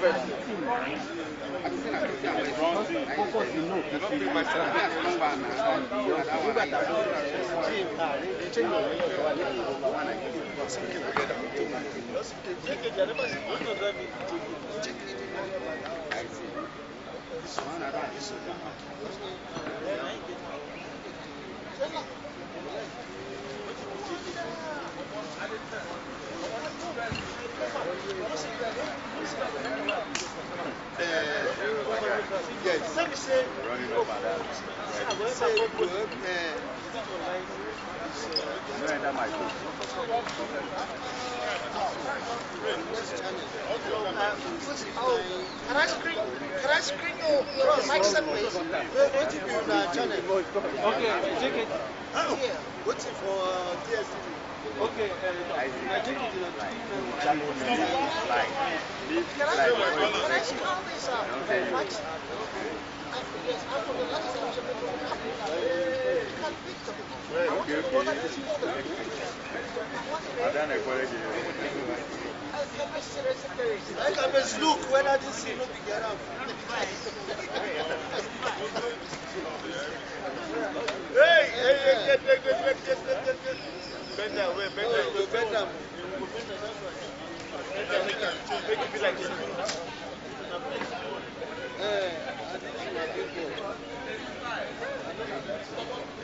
Yes. Let me say, running over that. Can I screen your mic set, please? What if you channel? Okay, take it. Yeah. What's it for DSTV? Okay, I take it in a channel. Can I call this mics? Yes, I'm from the last section. I can just look when I just see look together. Hey, bend down, bend down. Make it be like this.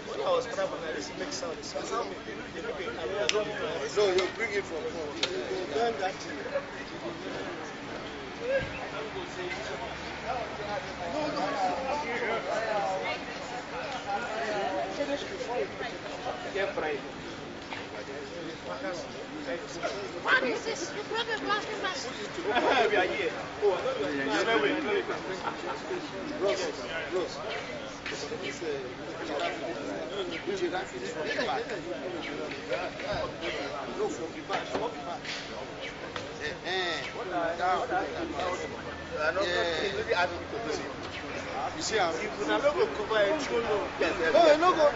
When I was traveling, I used to make sound. No, you bring it from home. You learn that. Finish before you get fried. What is this? You brought a plastic mask. We are here. Rose. No, from the back. You see, I'm no go.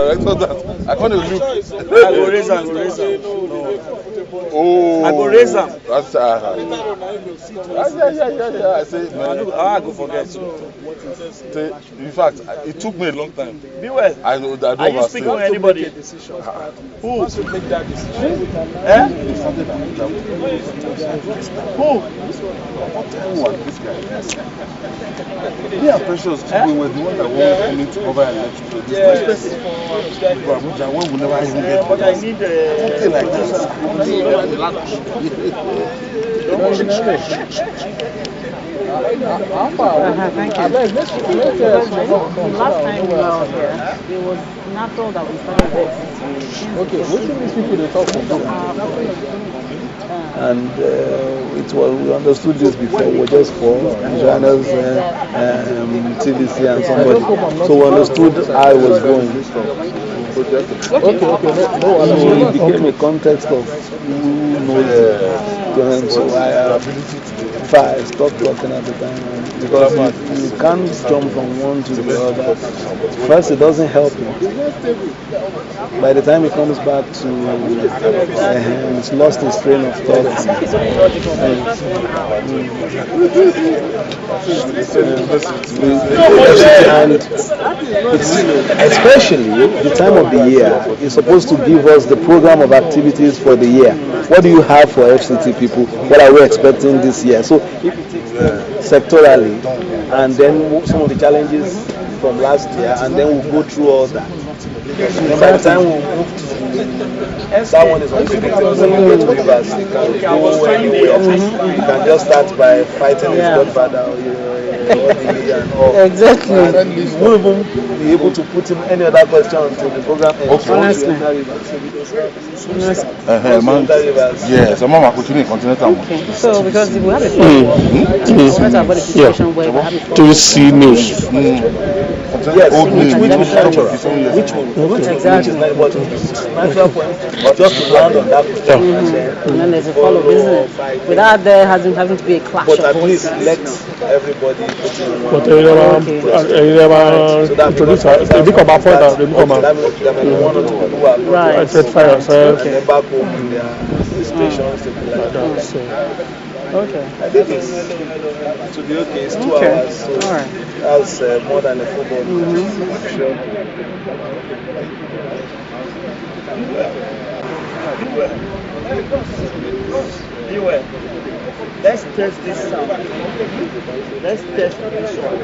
I can't look. I go raise am. Oh. I go raise am. That's yeah. I say, man. I go forget. In fact, it took me a long time. Be well. I don't Are you speaking with anybody? Who? Once you make that decision, Eh? Who? This guy. Yeah, Precious was the one that wanted coming to cover and let you produce. Yes. But when we never even get But I need something like this. Thank you. The last time we were out here, it was natural that we started this. okay, what should these people they talk about? And we understood this before. We were just four journals, TVC and somebody. So we understood how it was going. Okay. So it became a context of who knows going. So I stopped talking at the time because you can't jump from one to the other. First, it doesn't help him. By the time he comes back to, he's lost his train of thought. And especially the time of the year is supposed to give us the program of activities for the year. What do you have for FCT people? What are we expecting this year? So sectorally, and then some of the challenges from last year, and then we'll go through all that. And by the time we move to that one is unpredictable. Rivers, you can go anywhere. You can just start by fighting his godfather or and all. Exactly. And you won't even be able to put him any other question until the program ends. Honestly. Yes, I'm on continental. Okay. So because we have a problem, we talk about the situation where we have a problem. To see news. Yes, old name. Which one? Exactly. Just to land on that question. And then there's a follow, isn't it? Without there having to be a clash But of at least voices. let everybody put in one. But you never introduce her. They look about point out. They look about. There may be one or two people who are not Right. Identify yourself. and then back home in their stations to be like that. Okay. I think it will be okay. It's 2 hours, so Alright. that's more than a football match. Sure. Beware. Let's test this sound. Let's test this one.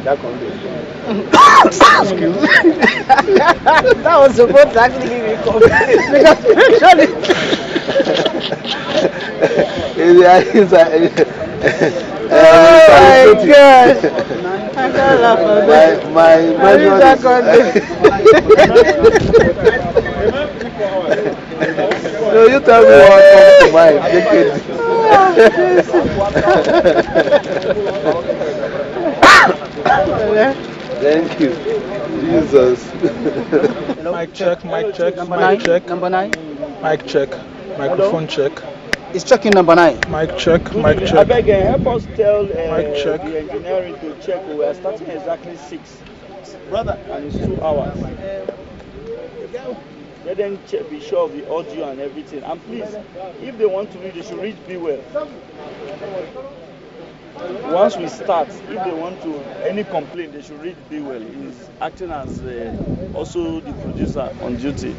That can be. That was supposed to actually give me confidence because oh my gosh. I can't laugh at that. My No, you tell me what comes to mind. Thank you. Jesus. Mic check, mic check, Number mic 9. check, Number 9. mic check, microphone check, It's checking number 9. mic check, mic I check. beg, help us tell Mic check. the engineering to check. We are starting exactly 6. Brother, and it's 2 hours. Let them be sure of the audio and everything. And please, if they want to read, they should read Be Well. Once we start, if they want to, any complaint, they should read Be Well. He's acting as also the producer on duty.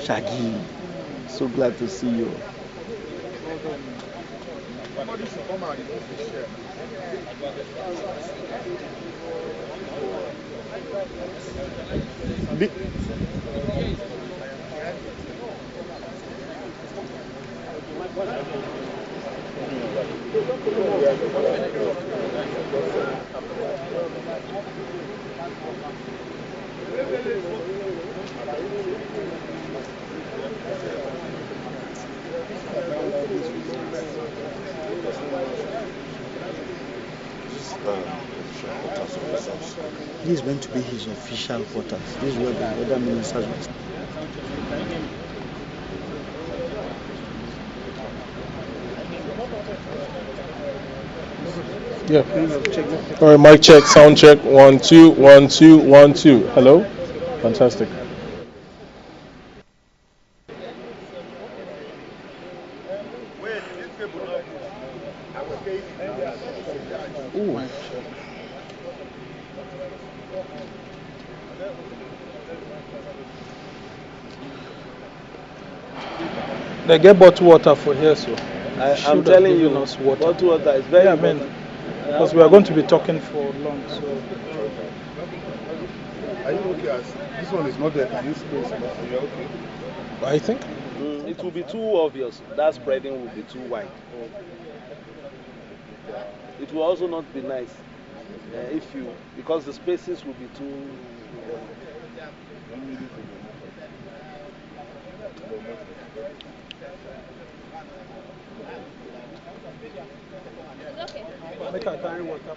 Shaggy, so glad to see you. This is going to be his official quarters. This is where the other ministers will. Yeah. All right, mic check, sound check. 1 2 1 2 1 2. Hello. Fantastic. Ooh. They get bottled water for here, so I'm telling you, water. bottled water is very important. Because we are going to be talking for long, so. Are you okay? As this one is not there. Can you space? Are you okay? I think. It will be too obvious. That spreading will be too wide. It will also not be nice because the spaces will be too. Okay. Make a carry water.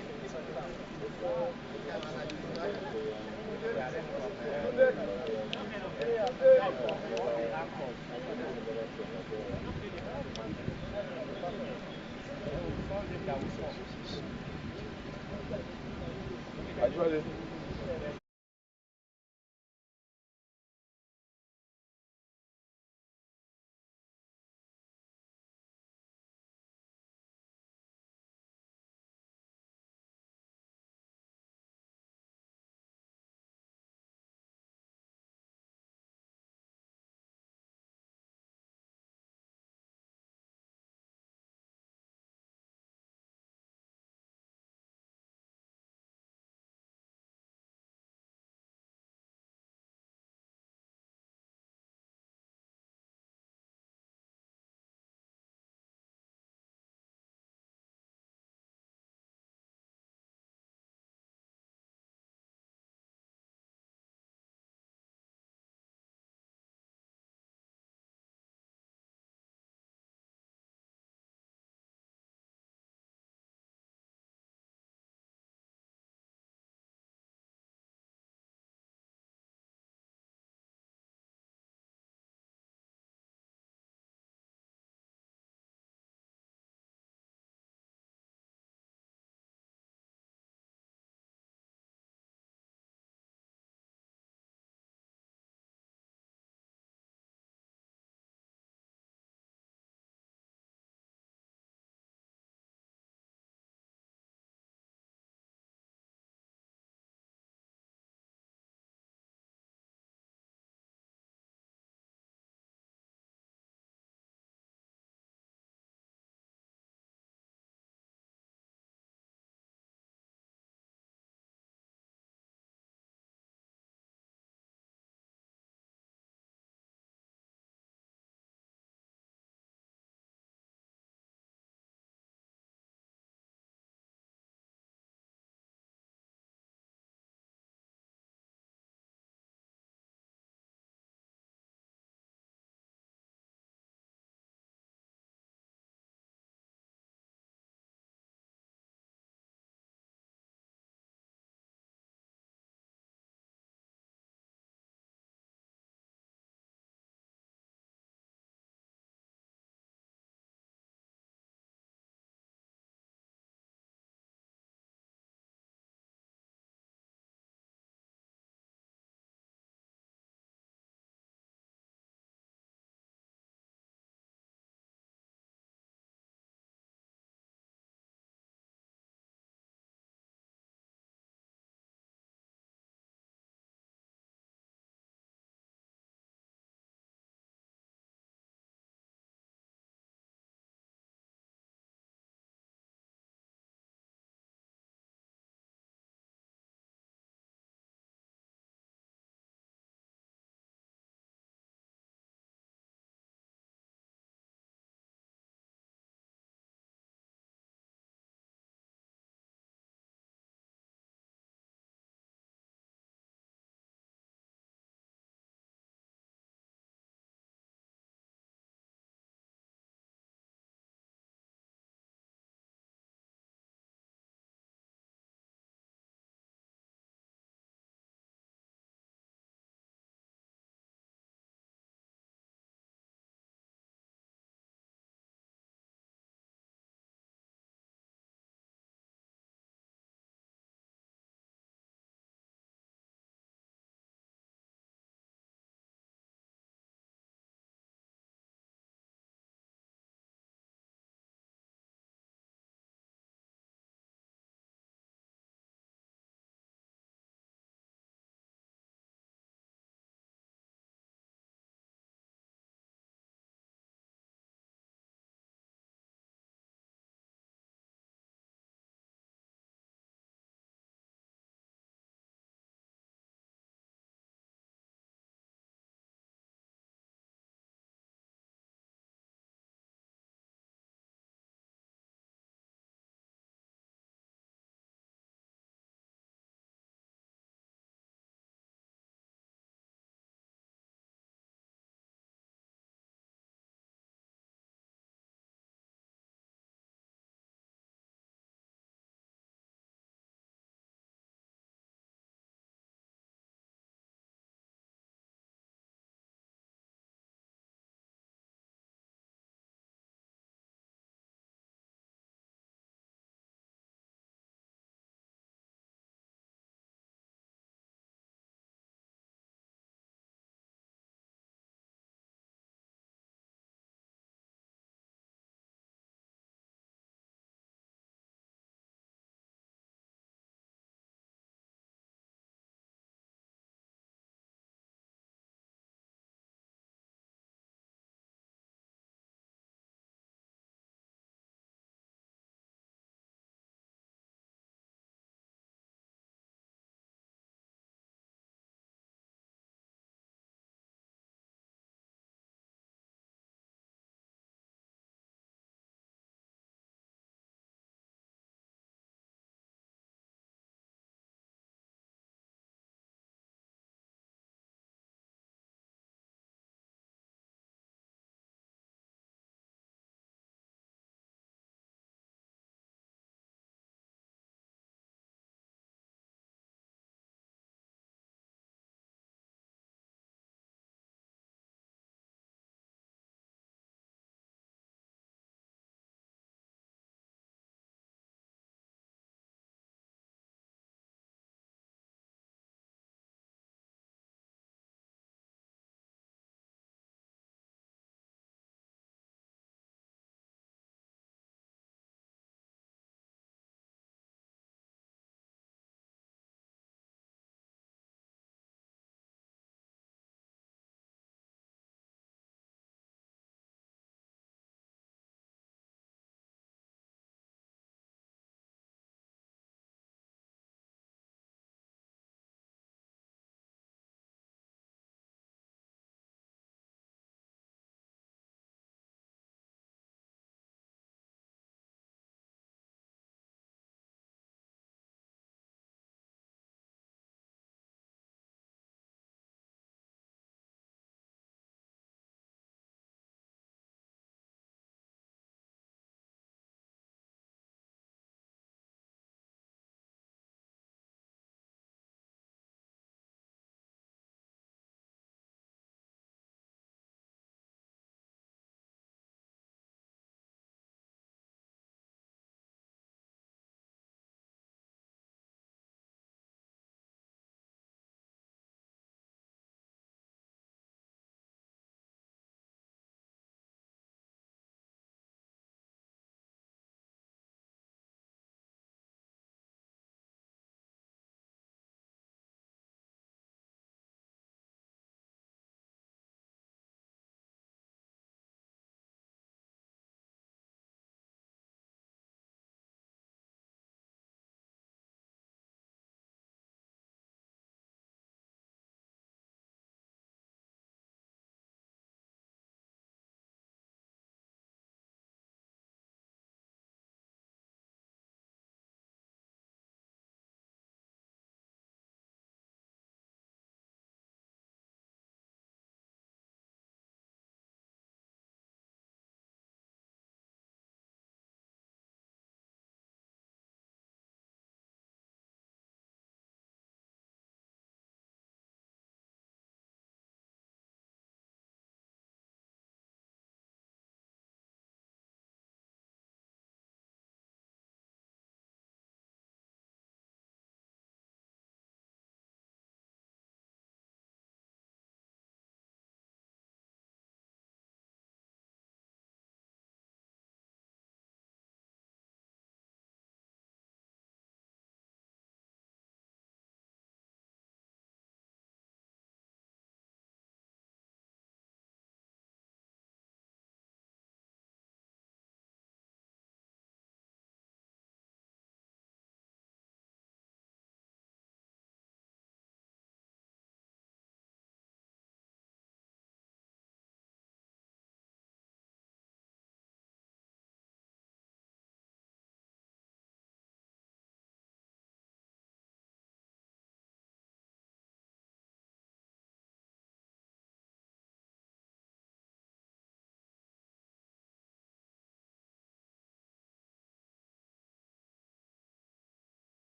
Actually.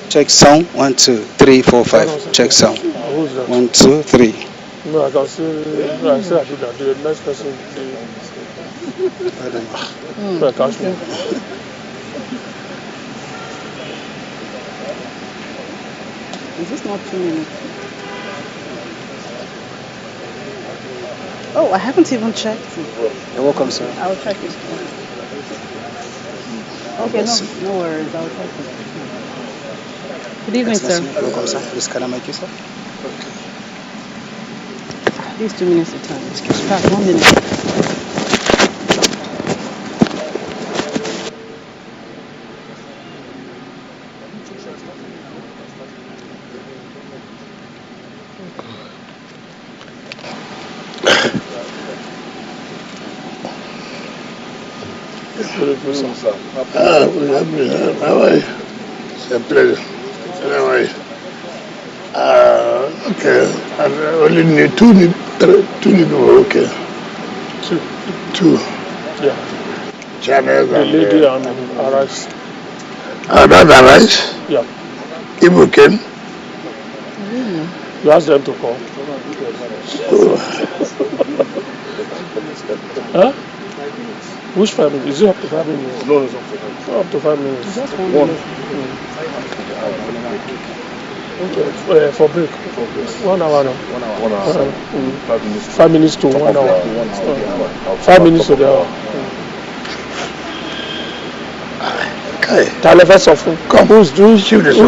Check sound. 1, 2, 3, 4, 5. Check sound. Who's that? 1, 2, 3. No, I can see. No, I say I did that. The next person. No, catch me. Is this not 2 minutes? Oh, I haven't even checked. You're welcome, sir. I'll check it. Okay, no worries. I'll check it. Good evening, sir. You're welcome, sir. Please, can I make you, sir? These 2 minutes of time. Pass 1 minute. How are you? It's a pleasure. How are you? Okay. I only need two people. Okay. Two. Yeah. Channels The and lady and Arise. That's Arise? Yeah. Ibu came. You ask them to call. Huh? Which 5 minutes? Is it up to 5 minutes? No, it's up to 5 minutes. Just 1 minute. Okay, for break. 1 hour now. 1 hour. 5 minutes to 1 hour. 5 minutes to the hour. Okay. Telephone of come. Who's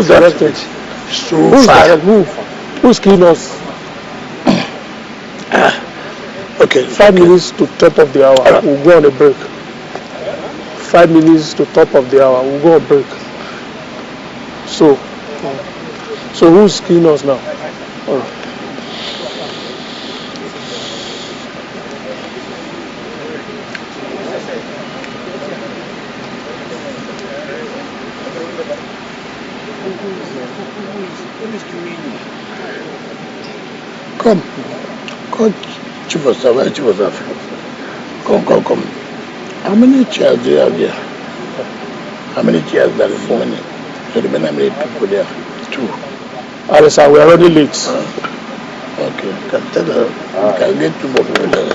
directed? So Who's far. direct? Who's clean us? Okay. 5 minutes to top of the hour. We'll go on a break. 5 minutes to top of the hour. We'll go on break. So who's clean us now? All right. Come. Chief of Staff. Come. How many chairs do you have here? How many chairs there is? How many people there? 2. Alice, we are already late. Okay, can tell her. Can get 2 more people there.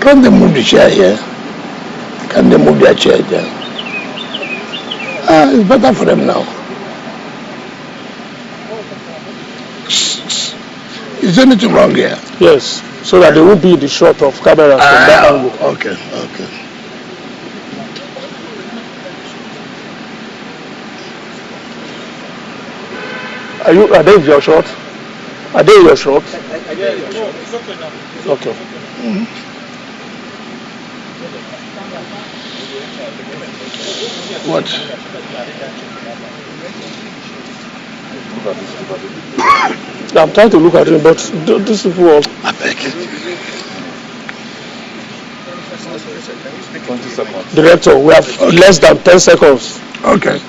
Can they move the chair here? Can they move their chair there? It's better for them now. Is there anything wrong here? Yes, so that they won't be in the shot of cameras from that angle. Okay. Are they in your shot? Are they in your shot? Okay. What? I'm trying to look at it, but these people are... I beg. 20 seconds. Director, we have less than 10 seconds. Okay.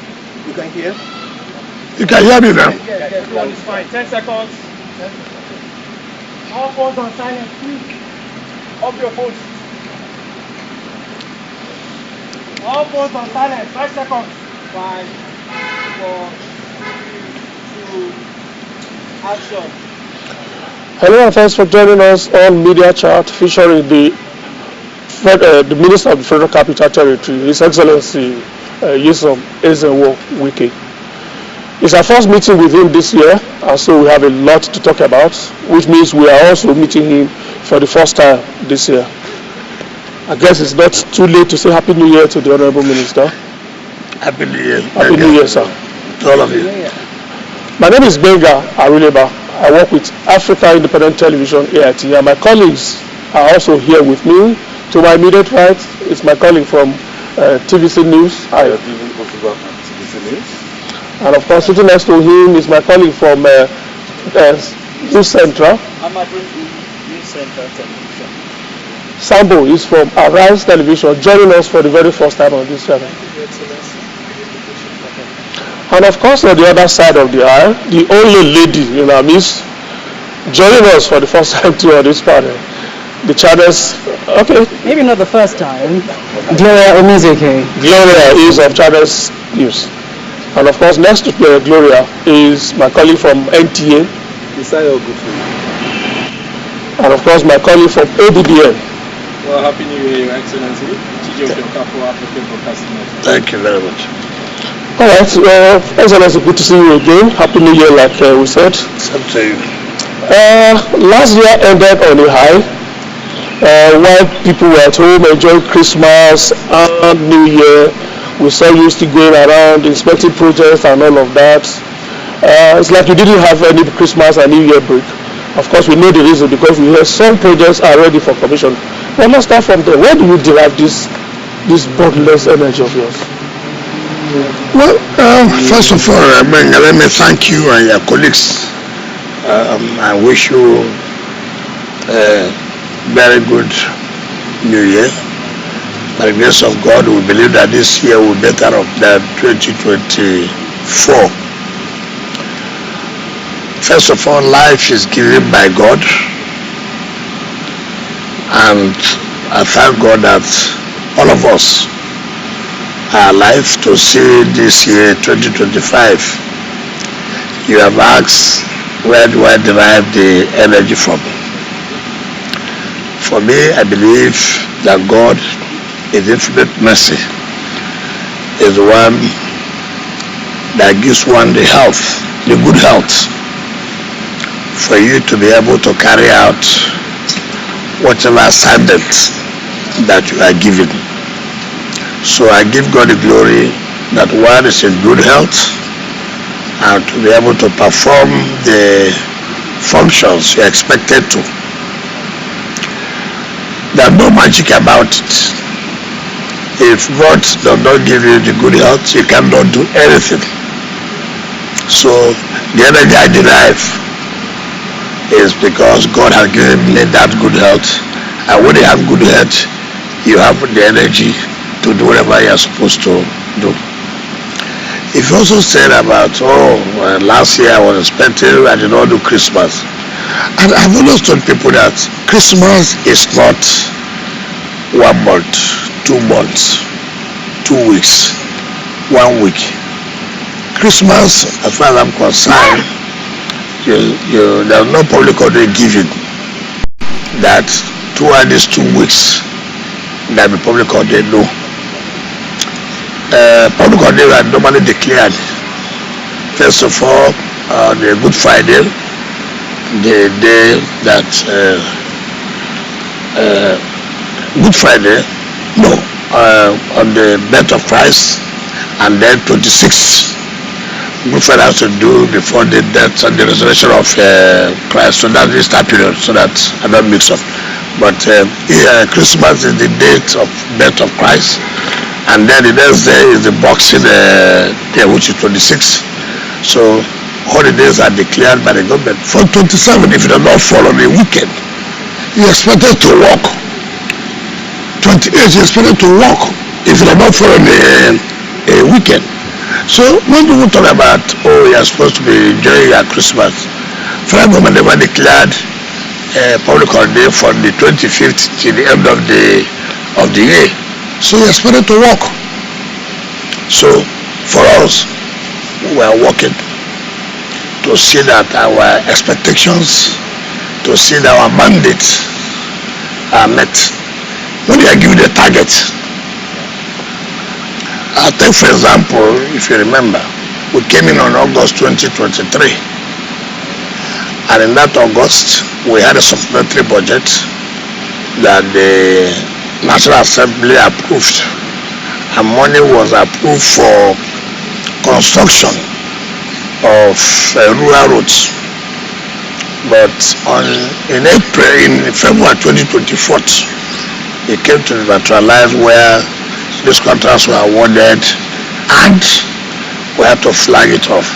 You can hear? You can hear me now? Everyone is fine. 10 seconds. All phones on silent, please. Off your phones. All phones on silent. 5 seconds. 5, 4, 3, 2, action. Hello and thanks for joining us on Media Chat featuring the Minister of the Federal Capital Territory, His Excellency Nyesom Ezenwo Wike. It's our first meeting with him this year, and so we have a lot to talk about, which means we are also meeting him for the first time this year. I guess it's not too late to say Happy New Year to the Honorable Minister. Happy New Year. Happy New Year, sir. To all of you. My name is Benga Aruleba. I work with Africa Independent Television, AIT, and my colleagues are also here with me. To my immediate right is my colleague from TVC News. Hi. And of course, sitting next to him is my colleague from News Central. News Central Television. Sambo is from Arise Television, joining us for the very first time on this channel. And of course, on the other side of the aisle, the only lady in our midst, joining us for the first time too on this panel. The channels, okay. Maybe not the first time. Gloria Omizeke. Gloria is of Channels News. And of course, next to Gloria is my colleague from NTA. And of course, my colleague from ABBN. Well, Happy New Year, Your Excellency. Thank you very much. All right, Excellency, good to see you again. Happy New Year, like we said. Same to you. Last year ended on a high, while people were at home enjoying Christmas and New Year. We saw you still going around inspecting projects and all of that. It's like you didn't have any Christmas and New Year break. Of course, we know the reason because we hear some projects are ready for commission. But let's start from there. Where do you derive this boundless energy of yours? Well, first of all, let me thank you and your colleagues. I wish you a very good New Year. By the grace of God, we believe that this year will be better than 2024. First of all, life is given by God. And I thank God that all of us are alive to see this year, 2025. You have asked, where do I derive the energy from? For me, I believe that God, in infinite mercy, is the one that gives one the health, the good health, for you to be able to carry out whatever assignment that you are given. So I give God the glory that one is in good health and to be able to perform the functions you're expected to. There's no magic about it. If God does not give you the good health, you cannot do anything. So the energy I derive is because God has given me that good health. And when you have good health, you have the energy to do whatever you're supposed to do. If you also said about, last year I was expecting, I did not do Christmas. And I've always told people that Christmas is not 1 month, 2 months, 2 weeks, 1 week. Christmas, as far as I'm concerned, there's no public holiday given that throughout these 2 weeks there will be public holiday. No. Public holidays are normally declared. First of all, the Good Friday, the day that Good Friday, no, on the birth of Christ, and then 26. Good Friday has to do before the death and the resurrection of Christ. So that is that period, so that I don't mix up. But Christmas is the date of birth of Christ, and then the next day is the Boxing Day, which is 26. So holidays are declared by the government. For 27, if it does not fall on a weekend, you're expected to work. 28, you're expected to work if it does not fall on a weekend. So when people talk about, you're supposed to be enjoying your Christmas, federal government never declared public holiday from the 25th till the end of the year. So you're expected to work. So for us, we are working to see that our expectations, to see that our mandates are met. When you are given a target, I'll take for example, if you remember, we came in on August 2023, and in that August we had a supplementary budget that the National Assembly approved, and money was approved for construction of rural roads. But in February 2024, it came to neutralize where these contracts were awarded, and we had to flag it off.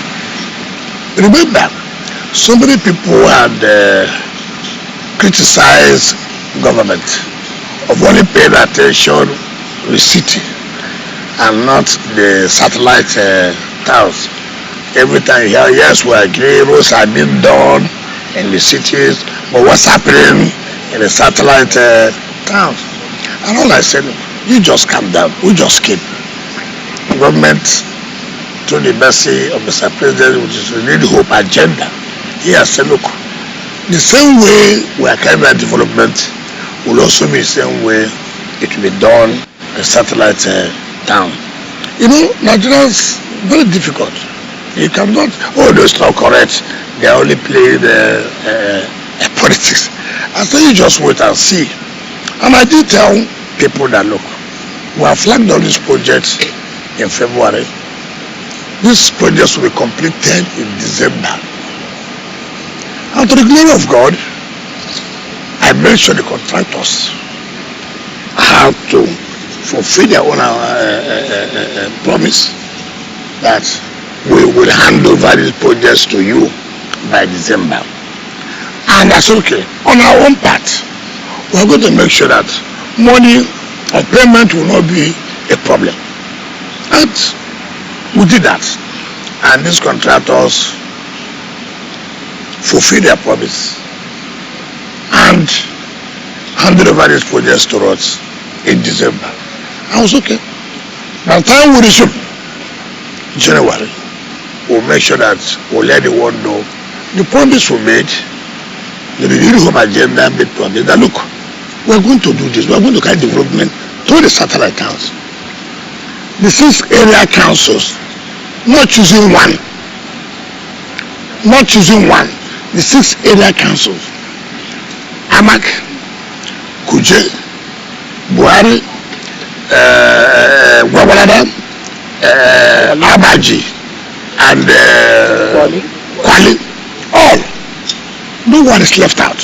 Remember, So many people had criticized government of only paying attention to the city and not the satellite towns. Every time you hear, yes, we agree, roads are being done in the cities, but what's happening in the satellite towns? And all I said, you just calm down, we just keep. Government, through the mercy of Mr. President, which is the Renewed Hope agenda, he has said, look, the same way we are carrying out development will also be the same way it will be done in satellite town. You know, Nigerians, very difficult. You cannot, oh, that's not correct. They are only playing politics. I say you just wait and see. And I did tell people that, look, we have flagged all these projects in February. These projects will be completed in December. And to the glory of God, I made sure the contractors have to fulfill their own promise that we will hand over these projects to you by December. And that's okay. On our own part, we're going to make sure that money or payment will not be a problem. And we did that. And these contractors fulfill their promise and handed over these projects to us in December. I was okay. By the time we resume January, we'll make sure that we'll let the world know the promise we made, the Renewed Hope agenda made promise that look, we're going to do this, we're going to carry development to the satellite towns. The 6 area councils, not choosing one, the 6 area councils, Amak, Kuje, Buhari, Gwagwalada, Abaji, and Kwali, all. No one is left out.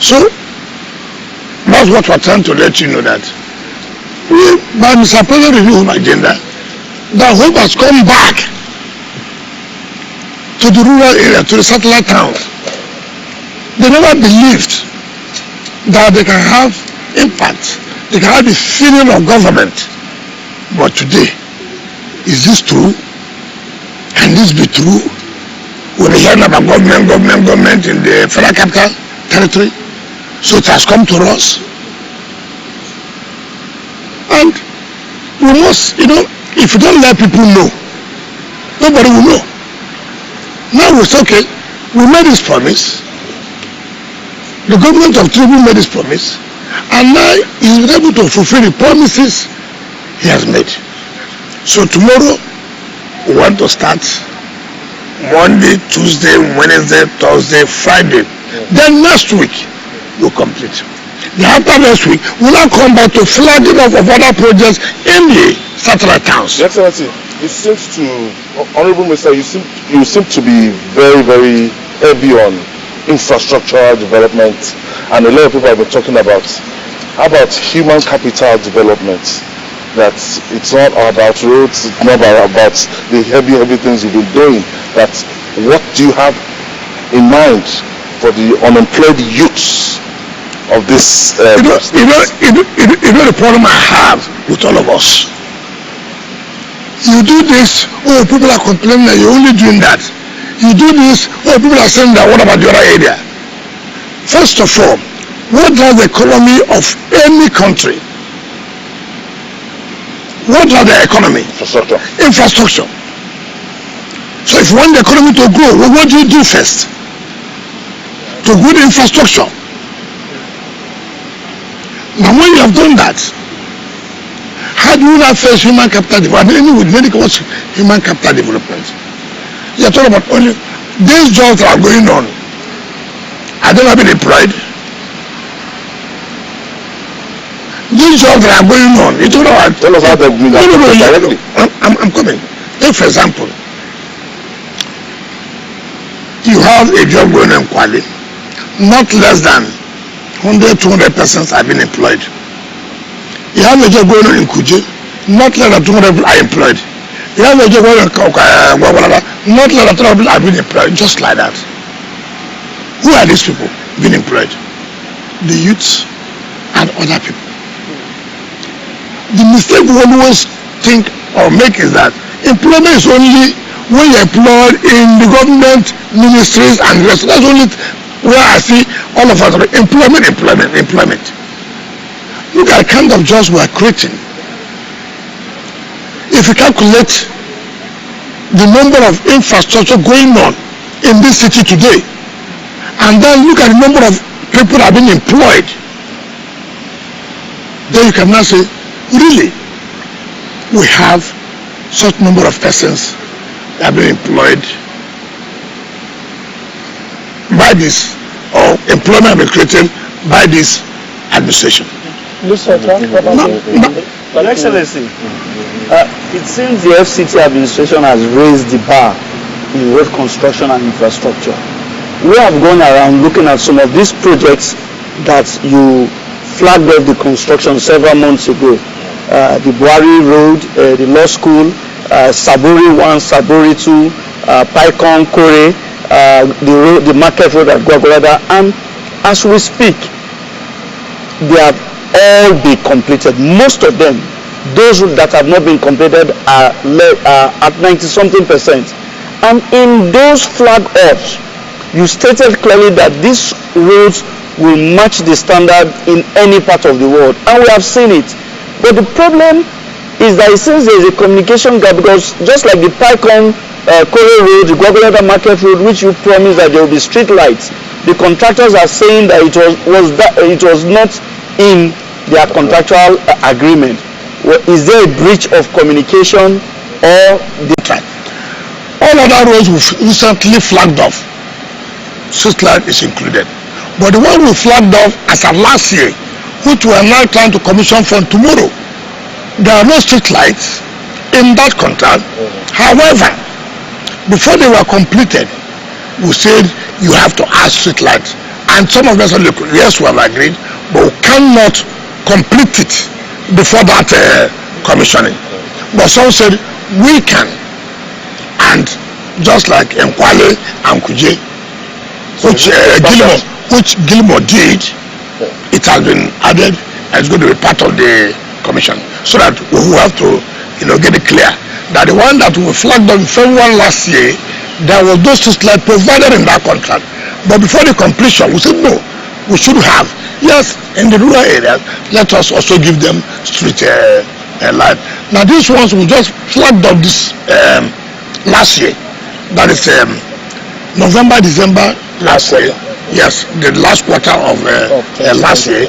So, that's what we're trying to let you know, that we, by Mr. President Review Home Agenda, the hope has come back to the rural area, to the satellite towns. They never believed that they can have impact, they can have the feeling of government. But today, is this true? Can this be true? We'll be hearing about government in the Federal Capital Territory. So it has come to us. And we must, if you don't let people know, nobody will know. Now we say, okay, we made this promise. The government of Tinubu made this promise. And now he's been able to fulfill the promises he has made. So tomorrow, we want to start Monday, Tuesday, Wednesday, Thursday, Friday. Then next week, we'll complete. Then after next week, we'll now come back to flagging of other projects in the satellite towns. Your Excellency, it seems to, Honorable Minister, you seem to be very, very heavy on infrastructural development, and a lot of people have been talking about human capital development. That it's not about roads, it's not about the heavy things you've been doing. That what do you have in mind for the unemployed youths of this? You know the problem I have with all of us. You do this, oh, people are complaining that you're only doing that. You do this, oh, people are saying that. What about the other area? First of all, what drives the economy of any country? What drives the economy? Infrastructure. So if you want the economy to grow, well, what do you do first? To grow the infrastructure. Now when you have done that, how do you now face human capital development? What's human capital development? You're talking about only these jobs that are going on. Are they not being employed? These jobs that are going on, you don't know what. Tell us how they bring that directly. I'm coming. Take for example, you have a job going on in Parley, not less than 100-200 persons have been employed. You have a job going on in Kuje, not less than 200 people are employed. not like that have been employed, just like that. Who are these people being employed? The youths and other people. The mistake we always think or make is that employment is only when you're employed in the government ministries and the rest. That's only where I see all of us employment. Look at the kind of jobs we are creating. If you calculate the number of infrastructure going on in this city today, and then look at the number of people that are being employed, then you can now say, really, we have such number of persons that are being employed by this, or employment being created by this administration. Your Excellency, it seems the FCT administration has raised the bar in road construction and infrastructure. We have gone around looking at some of these projects that you flagged off the construction several months ago. The Buhari Road, the Law School, Saburi 1, Saburi 2, Paikon, Kore, the Market Road at Gwagwalada, and as we speak, they have all been completed. Most of them, those that have not been completed are at 90-something%. And in those flag-offs, you stated clearly that these roads will match the standard in any part of the world, and we have seen it. But the problem is that it seems there is a communication gap, because just like the Paikon Kore Road, the Gwagwalada Market Road, which you promised that there will be street lights, the contractors are saying that it was not in their contractual agreement. Is there a breach of communication or the track? All other roads we recently flagged off, street light is included. But the one we flagged off as of last year, which we are now trying to commission for tomorrow, there are no street lights in that contract. However, before they were completed, we said you have to add street lights. And some of us said, look, yes, we have agreed, but we cannot complete it before that commissioning. But some said we can. And just like Nkwale and Kuje, which Gilmore did, it has been added and it's going to be part of the commission, so that we will have to get it clear that the one that we flagged on February last year, there was no street light provided in that contract. But before the completion, we said no, we should have. Yes, in the rural areas, let us also give them street light. Now these ones we just flagged up this last year, that is November, December last year. Yes, the last quarter of last year.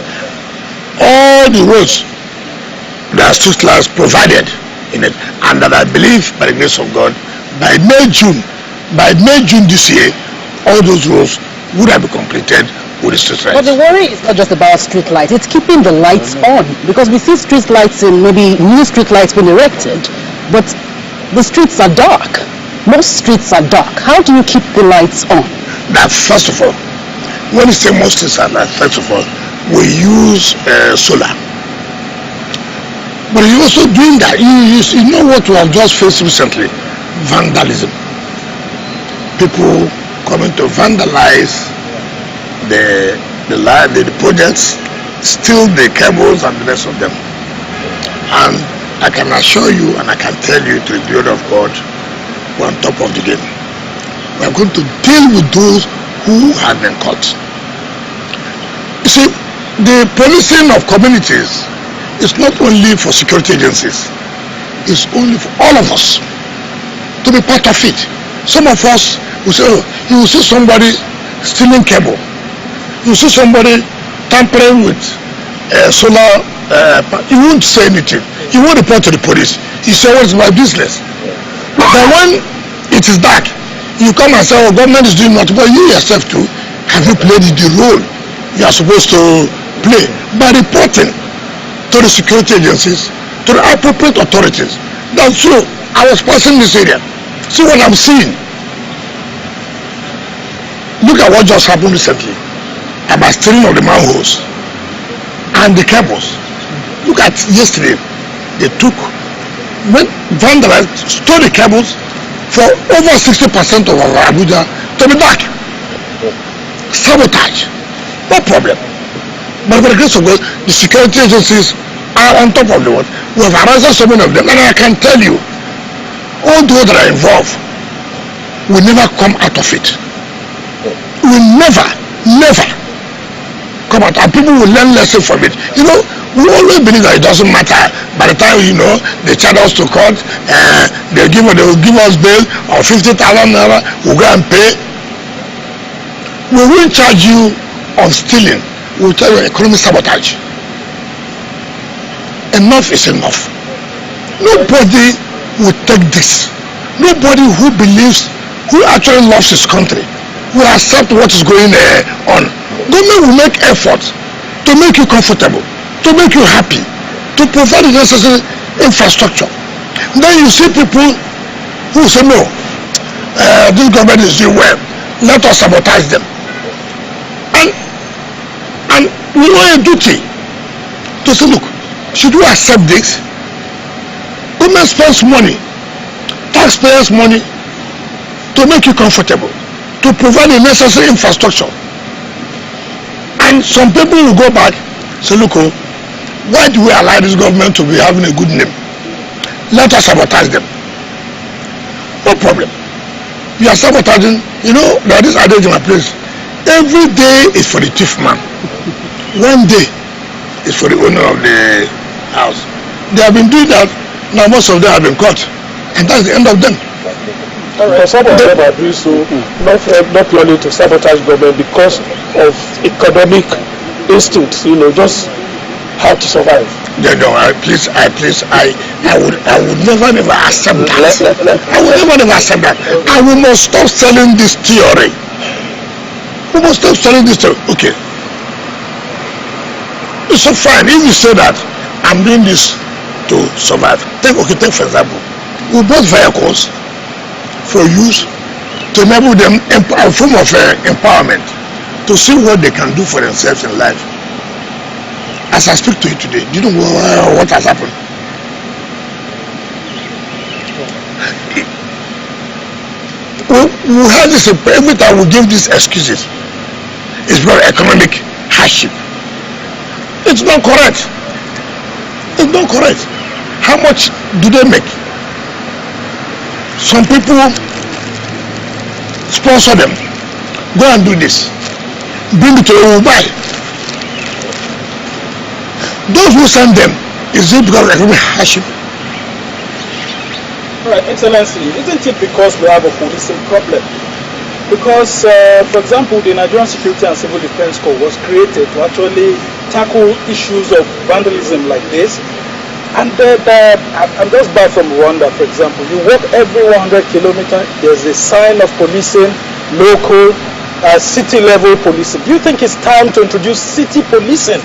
All the roads, there are street lights provided in it, and that I believe by the grace of God, by May, June this year, all those roads would have been completed with the street lights. But the worry is not just about street lights, it's keeping the lights on, because we see street lights in maybe new street lights being erected, but the streets are dark. Most streets are dark. How do you keep the lights on? That first of all, when you say most streets are dark, first of all, we use solar. But you're also doing that. You know what we have just faced recently? Vandalism. People coming to vandalize the projects, steal the cables and the rest of them. And I can assure you and I can tell you, to the glory of God, we're on top of the game. We're going to deal with those who have been caught. You see, the policing of communities is not only for security agencies, it's only for all of us to be part of it. Some of us will say, oh, you will see somebody stealing cable, you will see somebody tampering with solar, you won't say anything, you won't report to the police, you say, what is my business? But when it is dark, you come and say, oh, government is doing nothing, but you yourself too, have you played the role you are supposed to play by reporting to the security agencies, to the appropriate authorities? That's true. I was passing this area. See what I'm seeing. Look at what just happened recently about stealing of the manholes and the cables. Look at yesterday. They took went vandalized, stole the cables for over 60% of our Abuja to be dark. Sabotage. No problem. But by the grace of God, the security agencies are on top of the world. We have arrested so many of them, and I can tell you, all those that are involved will never come out of it. Will never come out, and people will learn lesson from it. You know, we always believe that it doesn't matter. By the time, you know, they charge us to court, they will give us bail or 50,000 naira, we'll go and pay. We won't charge you of stealing. We'll tell you economic sabotage. Enough is enough. Nobody will take this. Nobody who believes, who actually loves his country, will accept what is going on. Government will make efforts to make you comfortable, to make you happy, to provide the necessary infrastructure. Then you see people who say, no, this government is doing well, let us sabotage them. And we owe a duty to say, look, should we accept this? Government spends money, taxpayers' money, to make you comfortable, to provide the necessary infrastructure. And some people will go back, say, look, why do we allow this government to be having a good name? Let us sabotage them. No problem. You are sabotaging. You know, there is adage in my place. Every day is for the chief man. One day is for the owner of the house. They have been doing that. Now most of them have been caught. And that's the end of them. Right. Some of them are doing so not purely to sabotage government because of economic instinct, you know, just how to survive. No, I would never accept that. I would never accept that. And we must stop selling this theory. We must stop selling this theory. Okay. It's so fine if you say that I'm doing this to survive. Take for example, we bought vehicles for use to enable them a form of empowerment to see what they can do for themselves in life. As I speak to you today, do you know what has happened? We had this every time we give these excuses. It's about economic hardship. It's not correct. It's not correct. How much do they make? Some people sponsor them. Go and do this. Bring it to you, buy. Those who send them, is it because of economic hardship? Right, Excellency, isn't it because we have a policing problem? Because, for example, the Nigerian Security and Civil Defense Corps was created to actually tackle issues of vandalism like this. And I'm just back from Rwanda, for example. You walk every 100 kilometers, there's a sign of policing, local, city-level policing. Do you think it's time to introduce city policing?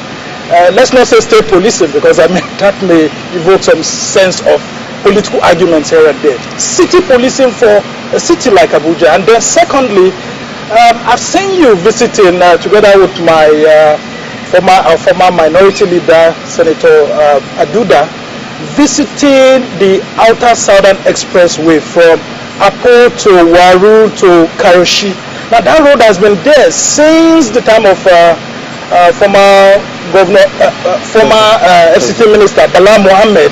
Let's not say state policing, because I mean that may evoke some sense of political arguments here and there. City policing for a city like Abuja. And then secondly, I've seen you visiting together with my former minority leader, Senator Aduda, visiting the outer southern expressway from Apo to Waru to Karoshi. Now that road has been there since the time of former FCT Minister Bala Mohammed.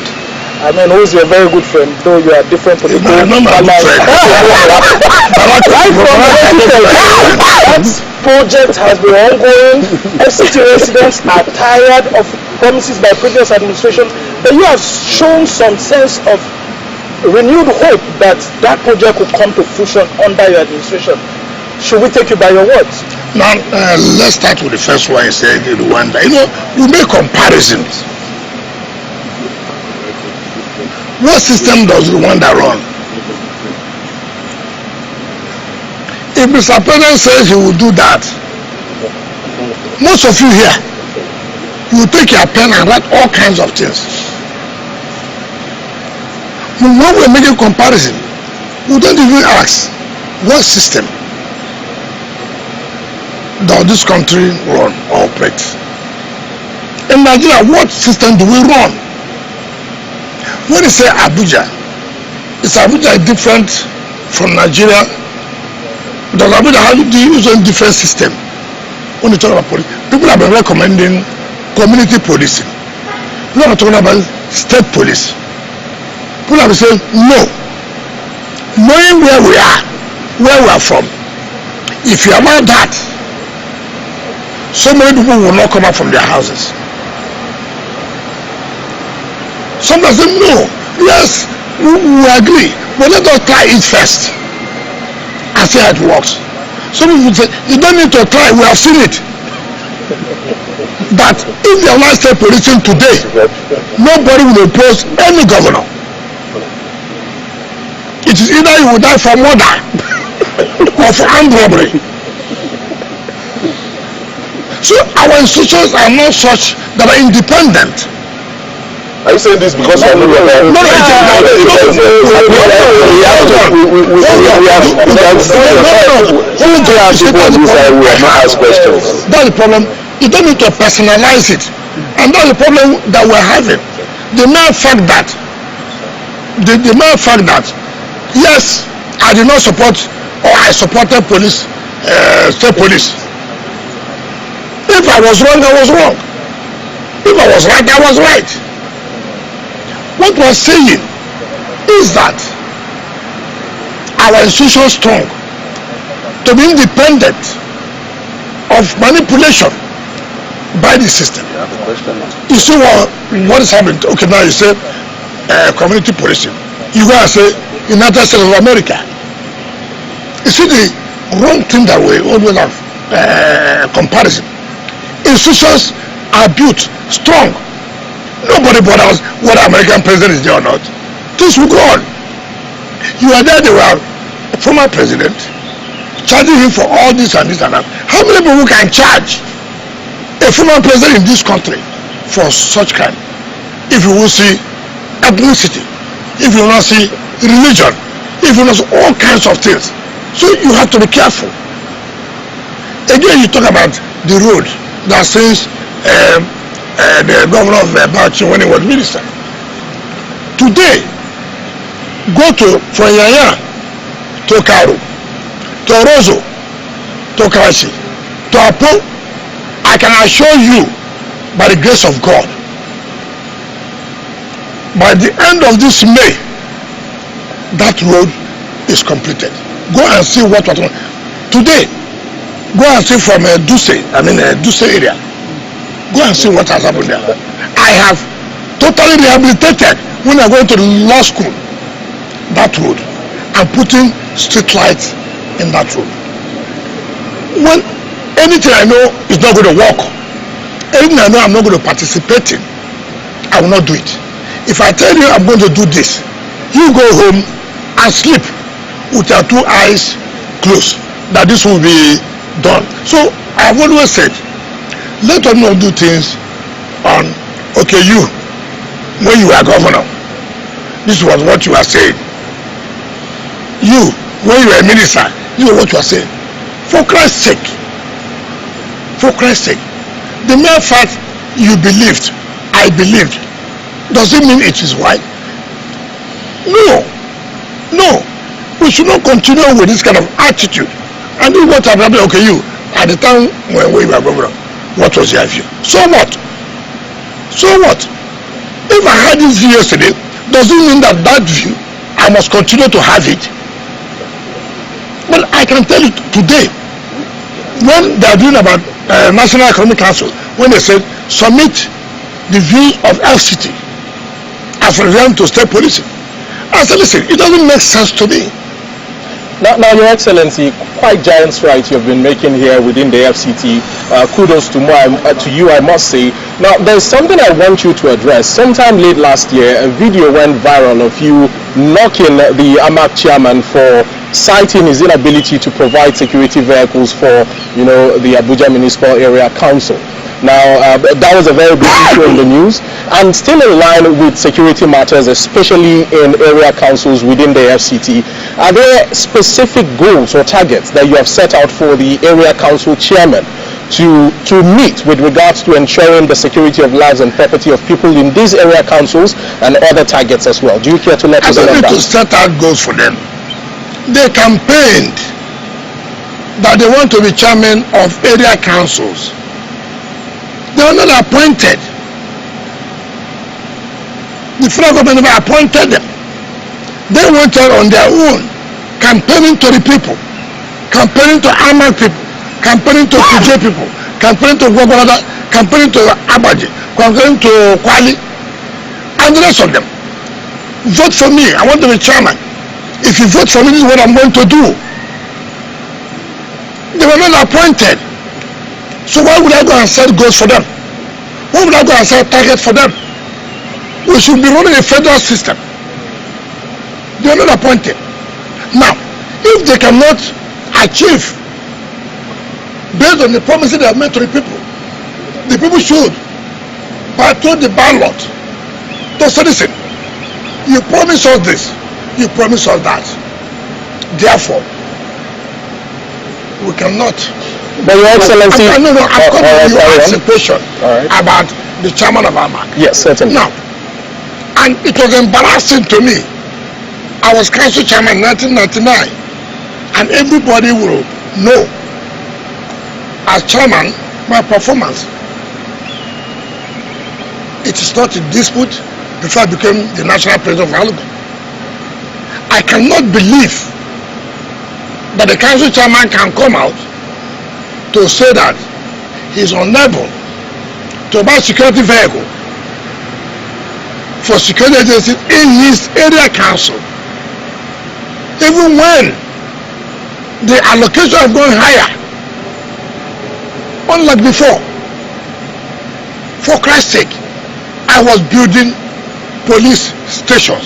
I mean, who's your very good friend, though you are different political. Right from that project has been ongoing. FCT residents are tired of promises by previous administration, but you have shown some sense of renewed hope that that project will come to fruition under your administration. Should we take you by your words? Now, let's start with the first one you said, Rwanda. You know, we make comparisons. What system does Rwanda run? If Mr. President says he will do that, most of you here, you will take your pen and write all kinds of things. When we're making comparison, we don't even ask, what system does this country run or operate? In Nigeria, what system do we run? when you say Abuja, is Abuja different from Nigeria? Does Abuja have its own different system? When you talk about police, people have been recommending community policing. People are talking about state police. People have been saying no. Knowing where we are from, if you allow that, so many people will not come out from their houses. Sometimes say no, yes, we agree, but let us try it first and see how it works. Some people say you don't need to try, we have seen it. That if the United States policing today, nobody will oppose any governor. It is either you will die for murder or for armed robbery. So our institutions are not such that are independent. Are you saying this because of no, that's the problem. You don't need to personalize it, and that's the problem that we're having. The mere fact that yes, I did not support, or I supported police, state police. If I was wrong, I was wrong. If I was right, I was right. What we're saying is that our institution is strong to be independent of manipulation by the system. You see what is happening? Okay, now you say community policing. You go and say United States of America. You see the wrong thing that we always have comparison. Institutions are built strong. Nobody bothers whether American president is there or not. Things will go on. You are there, they were former president, charging him for all this and this and that. How many people can charge a former president in this country for such crime? If you will see ethnicity, if you will not see religion, if you will not see all kinds of things. So you have to be careful. Again, you talk about the road that since the governor of Bauchi when he was minister. Today, go from Yaya to Karu, to Rozo, to Karachi, to Apo. I can assure you, by the grace of God, by the end of this May, that road is completed. Go and see what today. Go and see from Duse area. Go and see what has happened there. I have totally rehabilitated when I went to law school that road and putting street lights in that road. When anything I know is not going to work, anything I know I'm not going to participate in, I will not do it. If I tell you I'm going to do this, you go home and sleep with your two eyes closed that this will be done. So I have always said, let us not do things on, okay, you, when you were governor, this was what you were saying. You, when you were minister, this is what you are saying. For Christ's sake, the mere fact you believed, I believed, does it mean it is right? No. We should not continue with this kind of attitude. And this is what happened. Okay, you, at the time when we were governor, what was your view? So what? If I had this view yesterday, does it mean that view I must continue to have it? Well, I can tell you today, when they are doing about National Economic Council, when they said submit the views of FCT as relevant to state policy, I said, listen, it doesn't make sense to me. Now, Your Excellency, quite giant strides you've been making here within the FCT. Kudos to you, I must say. Now, there's something I want you to address. Sometime late last year, a video went viral of you knocking the AMAC chairman for citing his inability to provide security vehicles for, the Abuja Municipal Area Council. Now, that was a very big issue in the news, and still in line with security matters, especially in area councils within the FCT. Are there specific goals or targets that you have set out for the area council chairman to meet with regards to ensuring the security of lives and property of people in these area councils and other targets as well? Do you care to let us know that? I don't need to set out goals for them. They campaigned that they want to be chairman of area councils. They were not appointed. The federal government never appointed them. They wanted on their own, campaigning to the people, campaigning to Amak people, campaigning to Kuje people, campaigning to Gwagwalada, campaigning to Abaji, campaigning to Kwali, and the rest of them. Vote for me. I want to be chairman. If you vote for me, this is what I'm going to do. They were not appointed. So why would I go and set goals for them? Why would I go and set targets for them? We should be running a federal system. They are not appointed. Now, if they cannot achieve based on the promises they have made to the people should patrol the ballot to say, listen, you promise us this, you promise us that. Therefore, we cannot. But Your Excellency, I'm coming to you ask a question about the chairman of AMAC. Yes, certainly. Now, and it was embarrassing to me. I was council chairman in 1999, and everybody will know as chairman my performance. It is not a dispute before I became the national president of Aluga. I cannot believe that the council chairman can come out to say that he is unable to buy security vehicle for security agencies in his area council, even when the allocation is going higher, unlike before. For Christ's sake, I was building police stations.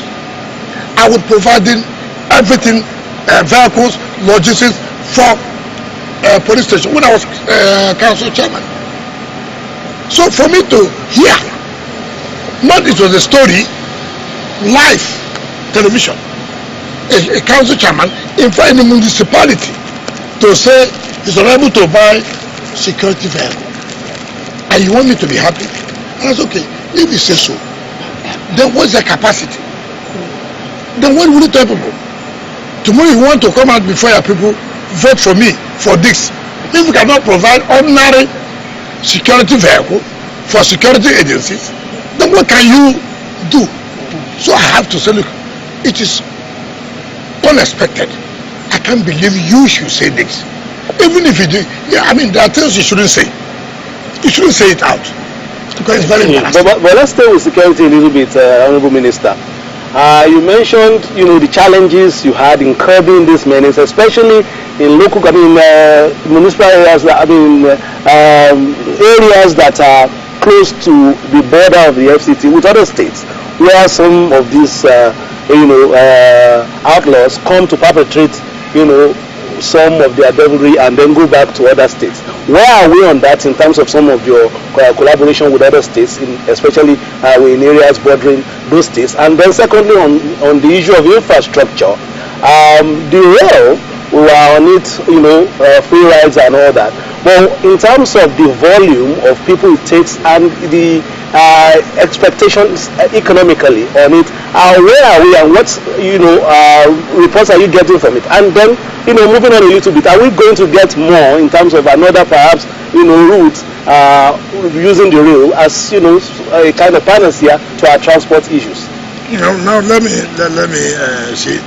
I was providing everything, vehicles, logistics for police station when I was council chairman. So for me to hear, not it was a story, live television, a council chairman in front of the municipality to say he's unable to buy security vehicle, and you want me to be happy? And I said, okay, if you say so, then what's the capacity? Then what will you tell people? Tomorrow you want to come out before your people, vote for me for this. If you cannot provide ordinary security vehicle for security agencies, then what can you do? So I have to say, look, it is unexpected. I can't believe you should say this. Even if you do, yeah, I mean, there are things you shouldn't say. You shouldn't say it out because it's very embarrassing. But let's stay with security a little bit, Honorable Minister. You mentioned, the challenges you had in curbing this menace, especially in local, municipal areas, areas that are close to the border of the FCT with other states, where some of these, outlaws come to perpetrate, some of their devilry and then go back to other states. Where are we on that in terms of some of your collaboration with other states, especially in areas bordering those states? And then secondly, on the issue of infrastructure, the rail, we are on it, free rides and all that. But in terms of the volume of people it takes and the expectations economically on it, where are we and what reports are you getting from it? And then moving on a little bit, are we going to get more in terms of another perhaps route using the rail as a kind of panacea to our transport issues? Now let me see.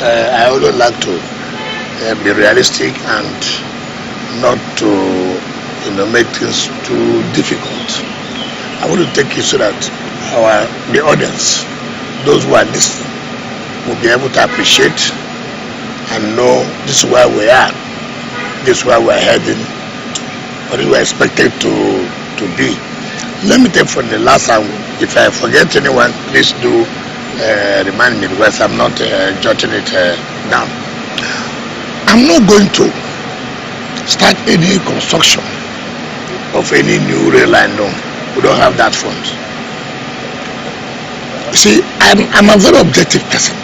I would like to be realistic and not to make things too difficult. I want to take it so that the audience, those who are listening, will be able to appreciate and know this is where we are, this is where we're heading, what we're expected to be. Let me take from the last time. If I forget anyone, please do remind me, because I'm not jotting it down. I'm not going to start any construction of any new rail line. No, we don't have that fund. You see, I'm a very objective person.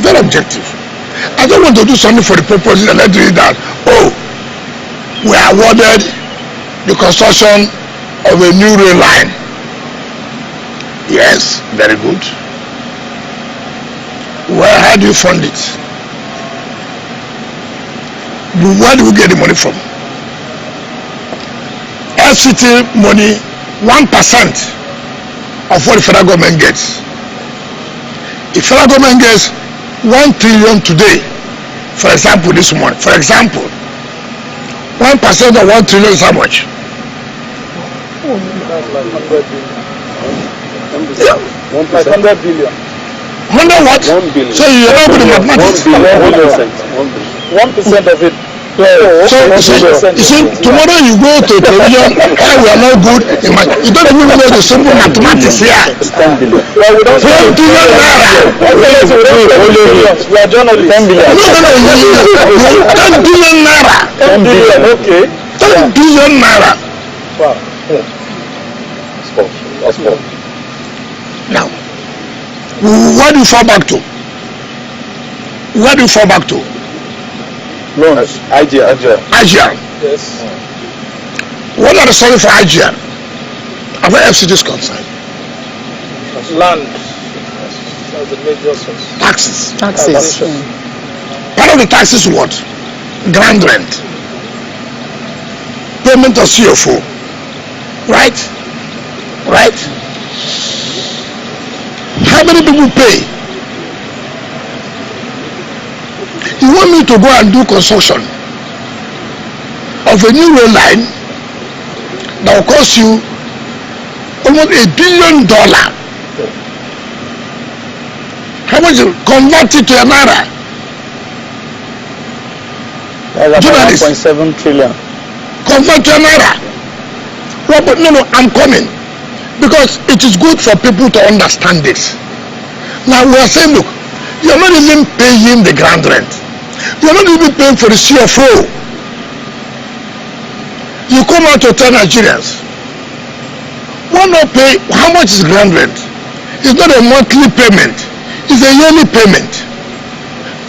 Very objective. I don't want to do something for the purpose that I do that. Oh, we awarded the construction of a new rail line. Yes, very good. Well, how do you fund it? Where do we get the money from? FCT money, 1% of what the federal government gets. If federal government gets 1 trillion today, for example, this month, for example, 1% of 1 trillion is how much? Yeah. 100 billion. 100 what? 1 billion. So you're not good at mathematics. 1 billion. 1% of it. So you see, tomorrow you go to television, hey, we are not good in math. You don't even know the simple mathematics here. 10 billion. Well, we don't 10 billion naira. We are journalists. 10 billion. No, 10 billion naira. 10 billion, okay. 10 billion naira. Wow. That's four. Now, where do you fall back to? Where do you fall back to? Loans. IGR. IGR. Yes. What are the sources for IGR? As far as FCT is concerned? Land. That's the major source. Taxes. Taxes. Part of the taxes is what? Ground rent. Payment of CFO. Right? Right? How many people pay? You want me to go and do construction of a new rail line that will cost you almost $1 billion. How much? Convert it to a naira. That's about 1.7 trillion. Convert to a naira. No, I'm coming. Because it is good for people to understand this. Now we are saying, look, you are not even paying the ground rent. You are not even paying for the CFO. You come out to tell Nigerians, why not pay? How much is ground rent? It's not a monthly payment. It's a yearly payment.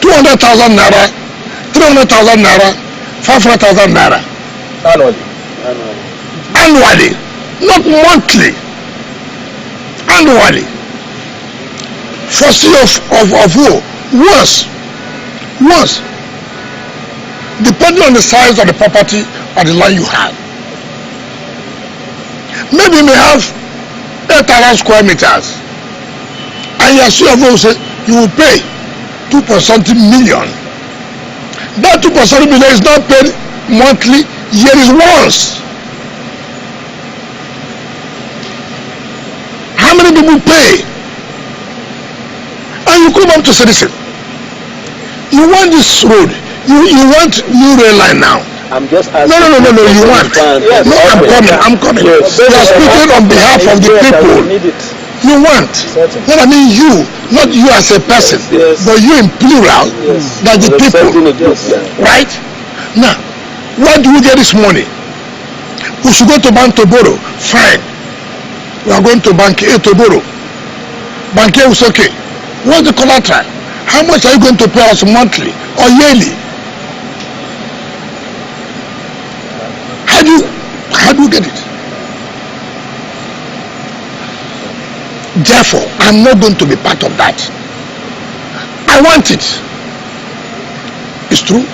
200,000 naira, 300,000 naira, 500,000 naira. Annually, not monthly. Annually. For CFO, once, depending on the size of the property or the land you have. Maybe you may have 8,000 square meters, and your CFO will say you will pay 2.something million. That 2.something million is not paid monthly, year is once. How many people pay? And you come up to citizen. You want this road. You want new rail line now. I'm just asking. No, you want. Yes. No, I'm coming. Yes. You are speaking on behalf of the people. You want. No, I mean you, not you as a person, but you in plural, that the people. Right? Now, where do we get this money? We should go to bank to borrow. Fine. We are going to bank A to borrow. Bank A will say, okay, what's the collateral? How much are you going to pay us monthly or yearly? How do you get it? Therefore, I'm not going to be part of that. I want it. It's true.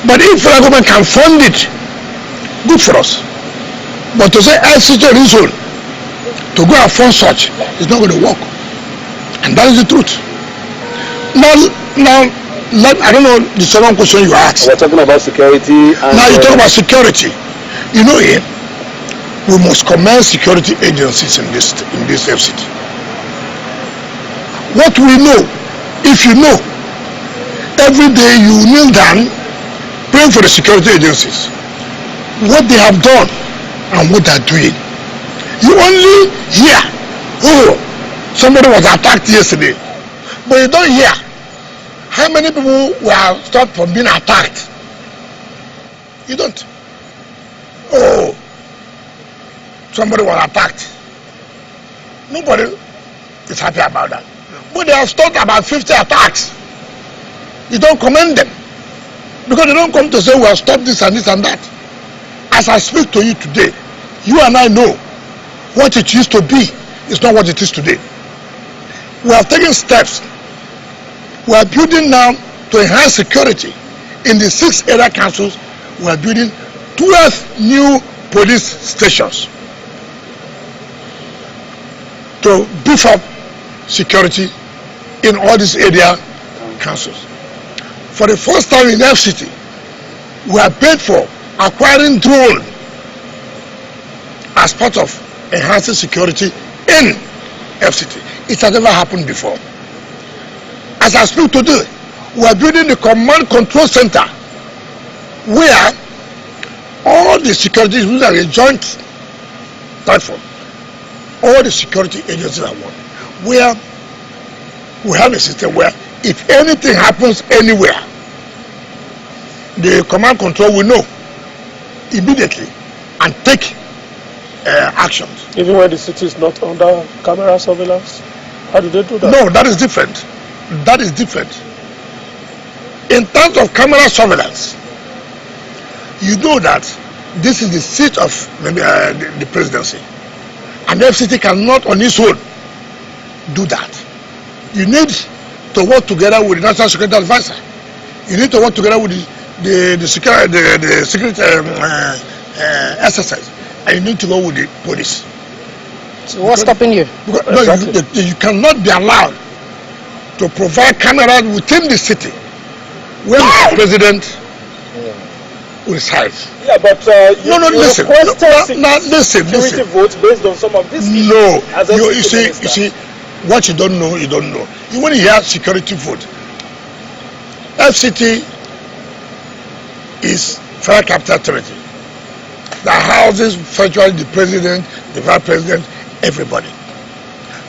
But if the government can fund it, good for us. But to say FCT reason to go and fund such is not going to work. And that is the truth. Now, I don't know the second question you asked. We're talking about security. Now you talk about security. You know, we must commend security agencies in this FCT. What we know, if you know, every day you kneel down praying for the security agencies, what they have done and what they are doing. You only hear, oh, somebody was attacked yesterday, but you don't hear how many people were stopped from being attacked. You don't. Oh, somebody was attacked. Nobody is happy about that. But they have stopped about 50 attacks. You don't commend them. Because they don't come to say, we have stopped this and this and that. As I speak to you today, you and I know what it used to be is not what it is today. We have taken steps. We are building now to enhance security. In the 6 area councils, we are building 12 new police stations to beef up security in all these area councils. For the first time in FCT, we are paid for acquiring drone as part of enhancing security in FCT. It has never happened before. As I speak today, we are building the command control center where all the security issues are a joint platform. All the security agencies are one. Where we have a system where if anything happens anywhere, the command control will know immediately and take actions. Even when the city is not under camera surveillance? How do they do that? No, that is different. That is different. In terms of camera surveillance, you know that this is the seat of the presidency. And the FCT cannot on its own do that. You need to work together with the National Security Advisor. You need to work together with the security SSS. And you need to go with the police. So what's stopping you? You cannot be allowed to provide cameras within the city when the president resides. Yeah, but listen. Listen. Security votes based on some of these issues. No, you see, what you don't know, you don't know. When you hear security vote, FCT is Federal Capital Territory that houses virtually the president, the vice president, everybody.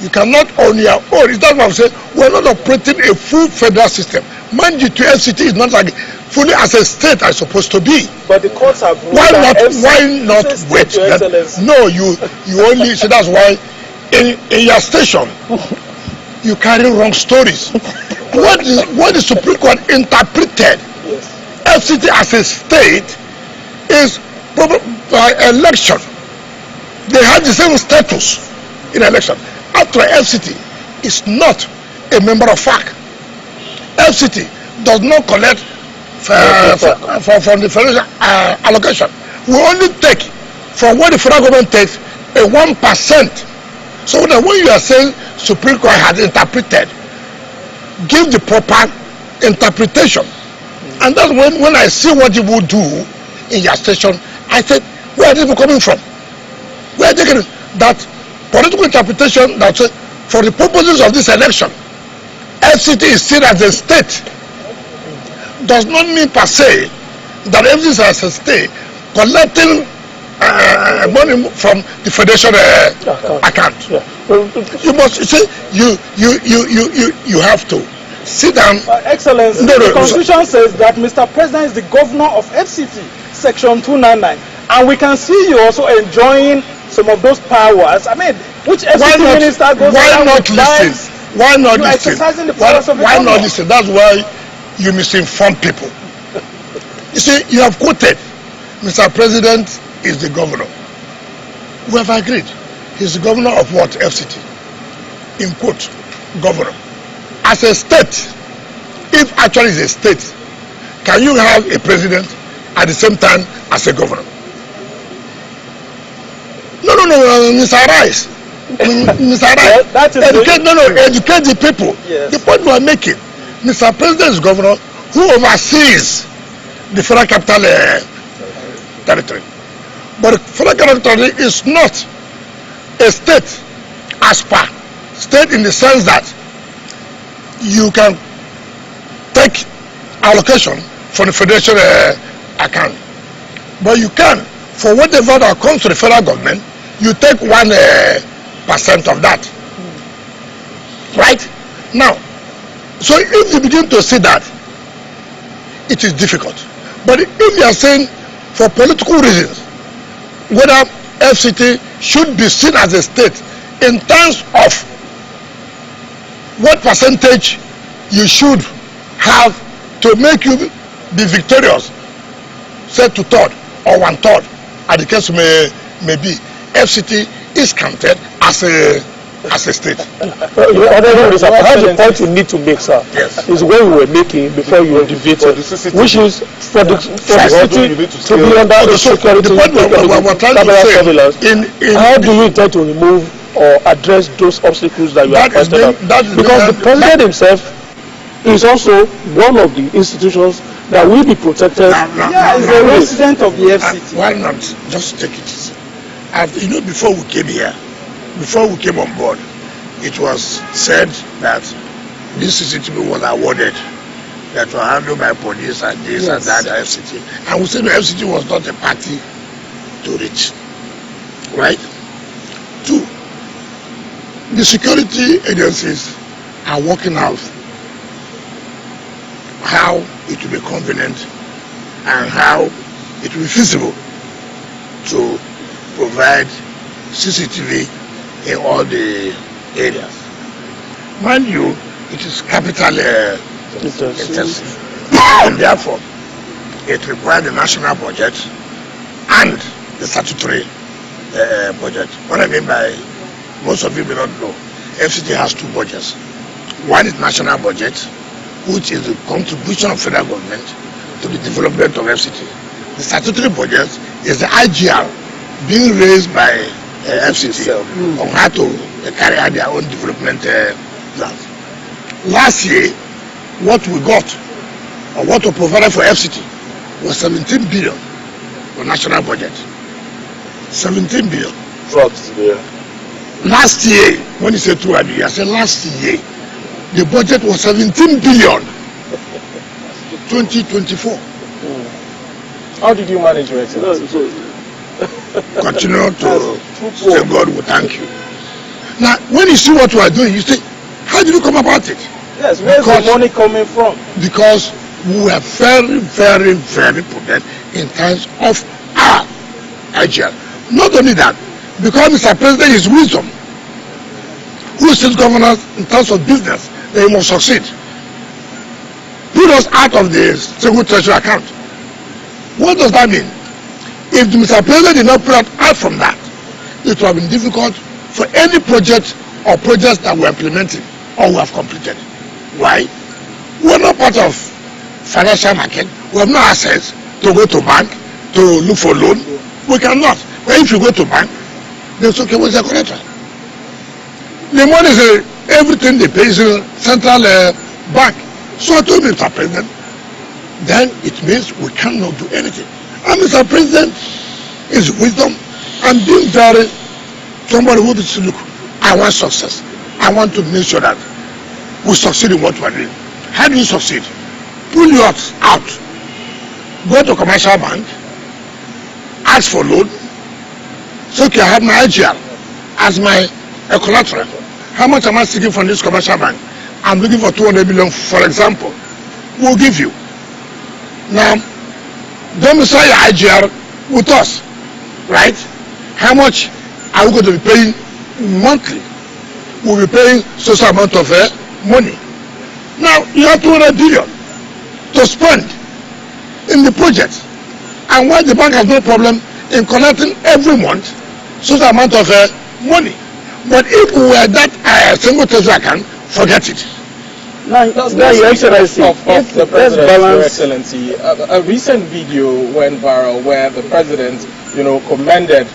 You cannot on your own. It's not what I'm saying. We're not operating a full federal system. Mind you, to FCT is not like fully as a state as supposed to be. But the courts have ruled why not wait? No, you only so that's why in your station you carry wrong stories. what the Supreme Court interpreted FCT as a state is by election. They have the same status in election. After FCT is not a member of FAC. FCT does not collect from the federal allocation. We only take from what the federal government takes a 1%. So that when you are saying Supreme Court has interpreted, give the proper interpretation. And that's when I see what you will do in your station, I said, where are these people coming from? Where are they getting that political interpretation that for the purposes of this election, FCT is seen as a state does not mean per se that FCT is as a state collecting money from the federation account. You must see you have to sit down. Excellency, the Constitution says that Mr. President is the governor of FCT, Section 299, and we can see you also enjoying some of those powers. I mean, which FCT minister goes why not listen? Why not listen? Exercising the powers of the why governor? not listen? That's why you misinform people. You see, you have quoted Mr. President is the governor. We have agreed. He's the governor of what? FCT. In quote, governor. As a state, if actually is a state, can you have a president at the same time as a governor? No, Mr. Rice. Mr. Rice. Educate the people. Yes. The point we are making. Mr. President is governor who oversees the federal capital territory. But the federal capital territory is not a state as per state in the sense that you can take allocation from the federation account. But you can, for whatever that comes to the federal government, you take 1% of that. Right? Now, so if you begin to see that, it is difficult. But if you are saying for political reasons, whether FCT should be seen as a state in terms of what percentage you should have to make you be victorious, say to third or one third, as the case may be, FCT is counted as a state. Perhaps the point you need to make, sir, yes, is what we were making before you were debated, which is for the city to be under the security surveillance. How do you intend to remove or address those obstacles that you have pointed out? Because the president himself is also one of the institutions that will be protected. He's a resident of the FCT. Why not just take it easy? You know, before we came here, before we came on board, it was said that this CCTV was awarded that were handled by police and this and that, the FCT. And we said the FCT was not a party to it. Right? 2, the security agencies are working out how it will be convenient and how it will be feasible to provide CCTV in all the areas. Mind you, it is capital intensive, and therefore it requires the national budget and the statutory budget. What I mean by, most of you may not know, FCT has 2 budgets. One is national budget, which is the contribution of federal government to the development of FCT. The statutory budget is the IGR being raised by FCT on how to carry out their own development plans. Last year, what we got, or what we provided for FCT, was 17 billion for national budget. 17 billion. Last year, when you say 2 I said last year, the budget was 17 billion. 2024. How did you manage your excellency? Continue to say God will thank you. Now, when you see what we are doing, you say, how did you come about it? Yes, where's the money coming from? Because we were very, very, very prudent in terms of our agile. Not only that, because Mr. President is wisdom, who state governors in terms of business, they must succeed. Put us out of the single treasury account. What does that mean? If Mr. President did not put us out from that, it would have been difficult for any project or projects that we're implementing or we have completed. Why? We're not part of financial market. We have no access to go to bank to look for loan. We cannot. But if you go to bank, they say, okay, what's the collateral? The money is everything they pay is in central bank. So I told Mr. President, then it means we cannot do anything. And Mr. President is wisdom and being very somebody who will say, look, I want success. I want to make sure that we succeed in what we're doing. How do you succeed? Pull yours out. Go to commercial bank, ask for loan. So okay, I have my IGR as my collateral. How much am I seeking from this commercial bank? I'm looking for 200 million, for example. We'll give you. Now, domicile your IGR with us, right? How much are we going to be paying monthly? We'll be paying social amount of money. Now, you have 200 billion to spend in the project. And why the bank has no problem in collecting every month social amount of money. But if we were that single treasury account, forget it. Now, Your Excellency, if the President, Your Excellency, a recent video went viral where the President, commended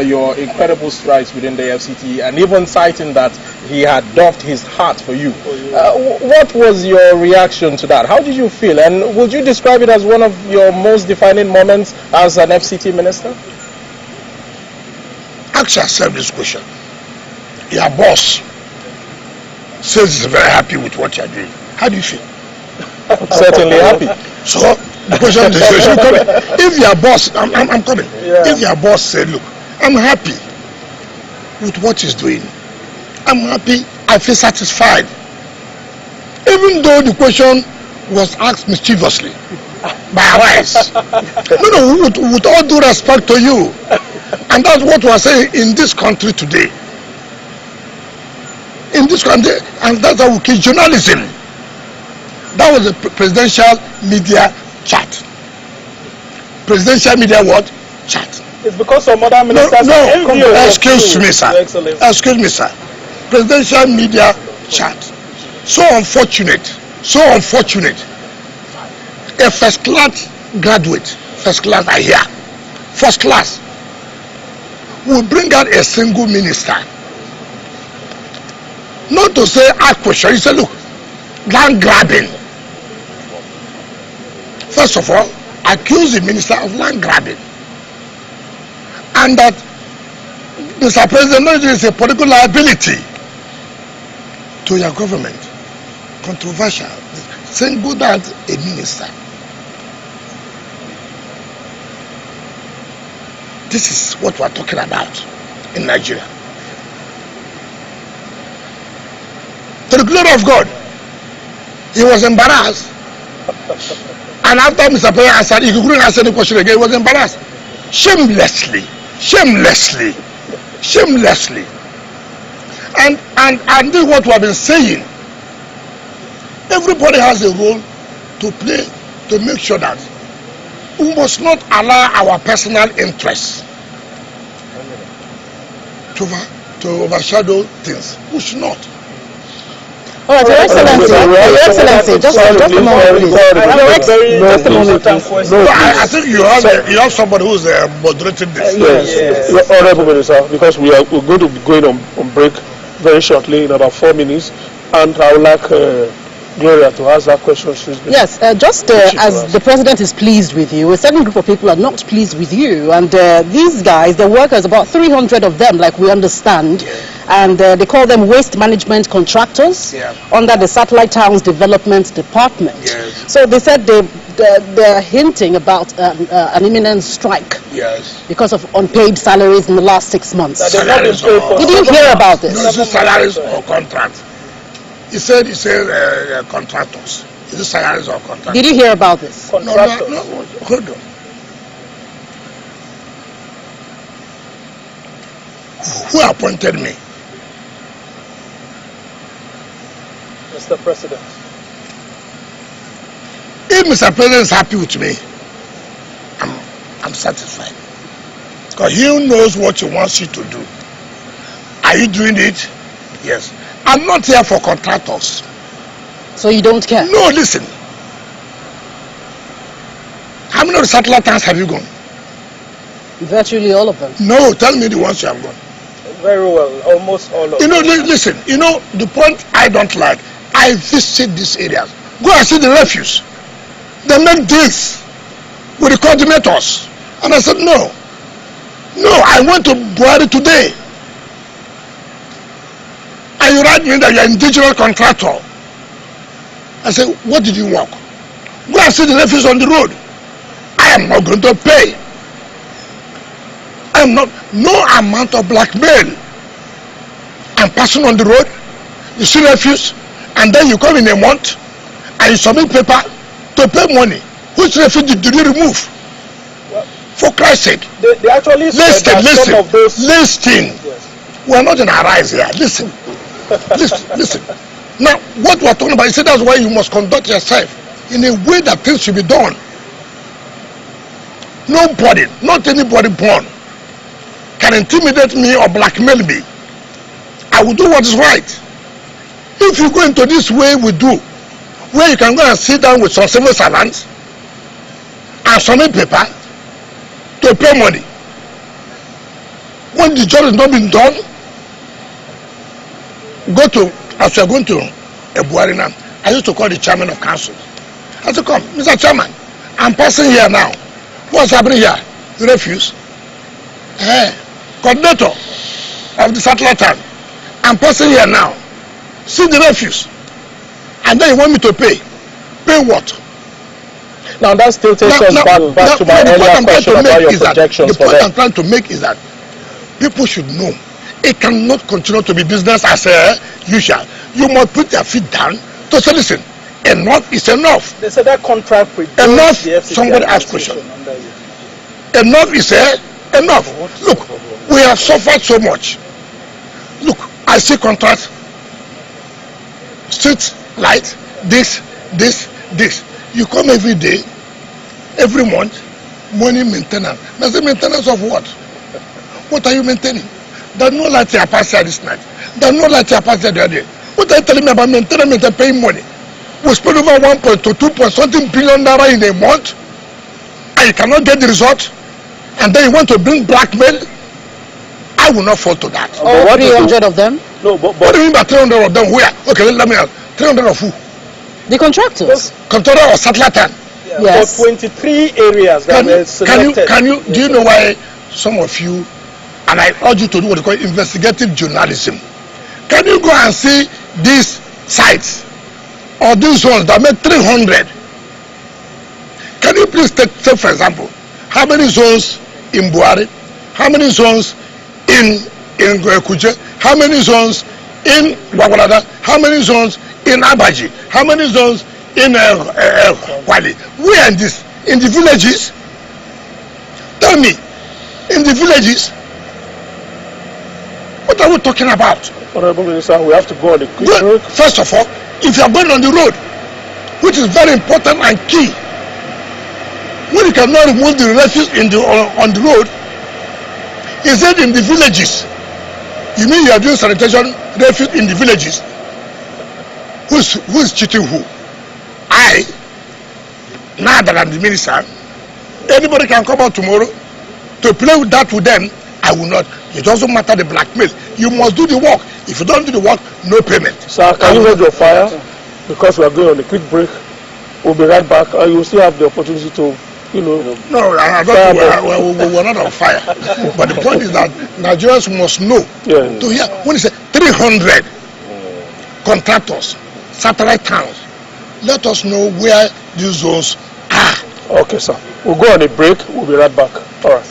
your incredible strides within the FCT and even citing that he had doffed his hat for you. What was your reaction to that? How did you feel? And would you describe it as one of your most defining moments as an FCT minister? Ask yourself this question. Your boss says he's very happy with what you're doing. How do you feel? Certainly happy. So the question is, if your boss, I'm coming. Yeah. If your boss said, look, I'm happy with what he's doing. I'm happy. I feel satisfied. Even though the question was asked mischievously by our eyes. No, with all due respect to you. And that's what we are saying in this country today. In this country, and that's how we keep journalism. That was the presidential media chat. Presidential media what? Chat. It's because some other ministers excuse me, sir. Excuse me, sir. Presidential media chat. So unfortunate. So unfortunate. A first class graduate, first class I hear, first class, will bring out a single minister. Not to say ask question. You say, look, land grabbing. First of all, accuse the minister of land grabbing. And that Mr. President, no, it is a political liability to your government. Controversial. Single out a minister. This is what we are talking about in Nigeria. To the glory of God, he was embarrassed. And after Mr. President answered, he couldn't answer the question again, he was embarrassed. Shamelessly. And this is what we have been saying. Everybody has a role to play to make sure that we must not allow our personal interests to overshadow things. We should not. All right, Your Excellency, just a moment, please. I think you have somebody who's moderating this. Yes, Honorable Minister, because we're going to be going on break very shortly in about 4 minutes, and I would like Gloria to ask that question. Yes, just as the president is pleased with you, a certain group of people are not pleased with you, and these guys, the workers, about 300 of them, like we understand, and they call them waste management contractors under the Satellite Towns Development Department. So they said they're hinting about an imminent strike because of unpaid salaries in the last 6 months. Did you hear about this? No, salaries or contracts. He said contractors. Is it salaries or contractors? Did you hear about this? No, hold on. Who appointed me? Mr. President. If Mr. President is happy with me, I'm satisfied. Because he knows what he wants you to do. Are you doing it? Yes. I'm not here for contractors. So you don't care? No, listen. How many of the satellite towns have you gone? Virtually all of them. No, tell me the ones you have gone. Very well, almost all of them. Listen, the point I don't like, I visit these areas. Go and see the refuse. They make deals with the coordinators. And I said, no, I went to Buhari today. And you write me that you're an indigenous contractor. I said, what did you work? Go and see the refuse on the road. I am not going to pay. I am not, no amount of blackmail. I'm passing on the road, you see refuse, and then you come in a month, and you submit paper to pay money. Which refuse did you remove? Well, for Christ's sake. They actually said that some of those... Listen. Yes. We're not in our eyes here. Listen. Listen. Now, what we're talking about, you say that's why you must conduct yourself in a way that things should be done. Nobody, not anybody born, can intimidate me or blackmail me. I will do what is right. If you go into this way we do, where you can go and sit down with some civil servants and submit paper to pay money, when the job is not being done, go to, as you are going to Buhari now, I used to call the chairman of council. I said, come, Mr. Chairman, I'm passing here now. What's happening here? The refuse. Coordinator of the satellite town. I'm passing here now. See the refuse. And then you want me to pay. Pay what? Now that still takes us back to my earlier question about your projections for them. The point I'm trying to make is that people should know it cannot continue to be business as usual. You must put your feet down to say, listen, enough is enough. They said that contract enough. Somebody asked question. Enough is enough. Look, we have suffered so much. Look, I see contract, street light, this. You come every day, every month, money maintenance. Now say maintenance of what? What are you maintaining? There's no light here past this night. There's no light here past the other day. What are you telling me about maintenance and paying money? We spend over 1 to 2 something billion naira in a month, and you cannot get the result, and then you want to bring blackmail. I will not fall to that. All 300 of them? No, what do you mean by 300 of them? Where? Okay, let me ask. 300 of who? The contractors. Contractor or satellite time? Yeah, yes. For 23 areas that were selected. Do you know why some of you, and I urge you to do what they call investigative journalism, can you go and see these sites or these ones that make 300? Can you please take for example, how many zones in Buhari, how many zones in Kuje, how many zones in Bagwalada, how many zones in Abaji, how many zones in Kwali? Where in this? In the villages? Tell me, in the villages? What are we talking about? Honorable Minister, we have to go on the quick road. First of all, if you are going on the road, which is very important and key, when you cannot remove the refuse on the road, is it in the villages? You mean you are doing sanitation refuse in the villages? Who's cheating who? I, now that I'm the minister, anybody can come out tomorrow to play with that with them. I will not. It doesn't matter the blackmail. You must do the work. If you don't do the work, no payment. Sir, can you hold your fire? Because we are going on a quick break. We'll be right back. You will still have the opportunity to, No, I don't. We're not on fire. But the point is that Nigerians must know. Yeah. To hear when you say 300 contractors, satellite towns, let us know where these zones are. Okay, sir. We'll go on a break. We'll be right back. All right.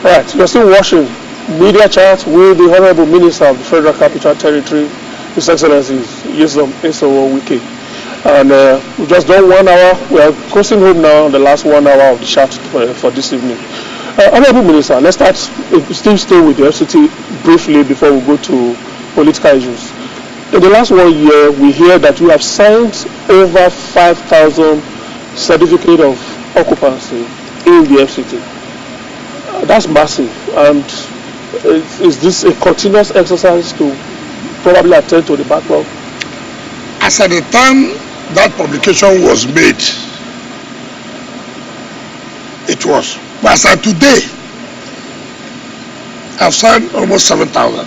Right, you're still watching Media Chat with the Honorable Minister of the Federal Capital Territory, His Excellency Yusuf Esowo Wike. And we've just done 1 hour. We are crossing home now, the last 1 hour of the chat for this evening. Honorable Minister, let's still stay with the FCT briefly before we go to political issues. In the last 1 year, we hear that you have signed over 5,000 certificates of occupancy in the FCT. That's massive. And is this a continuous exercise to probably attend to the backlog? As at the time that publication was made, it was. But as at today, I've signed almost 7,000.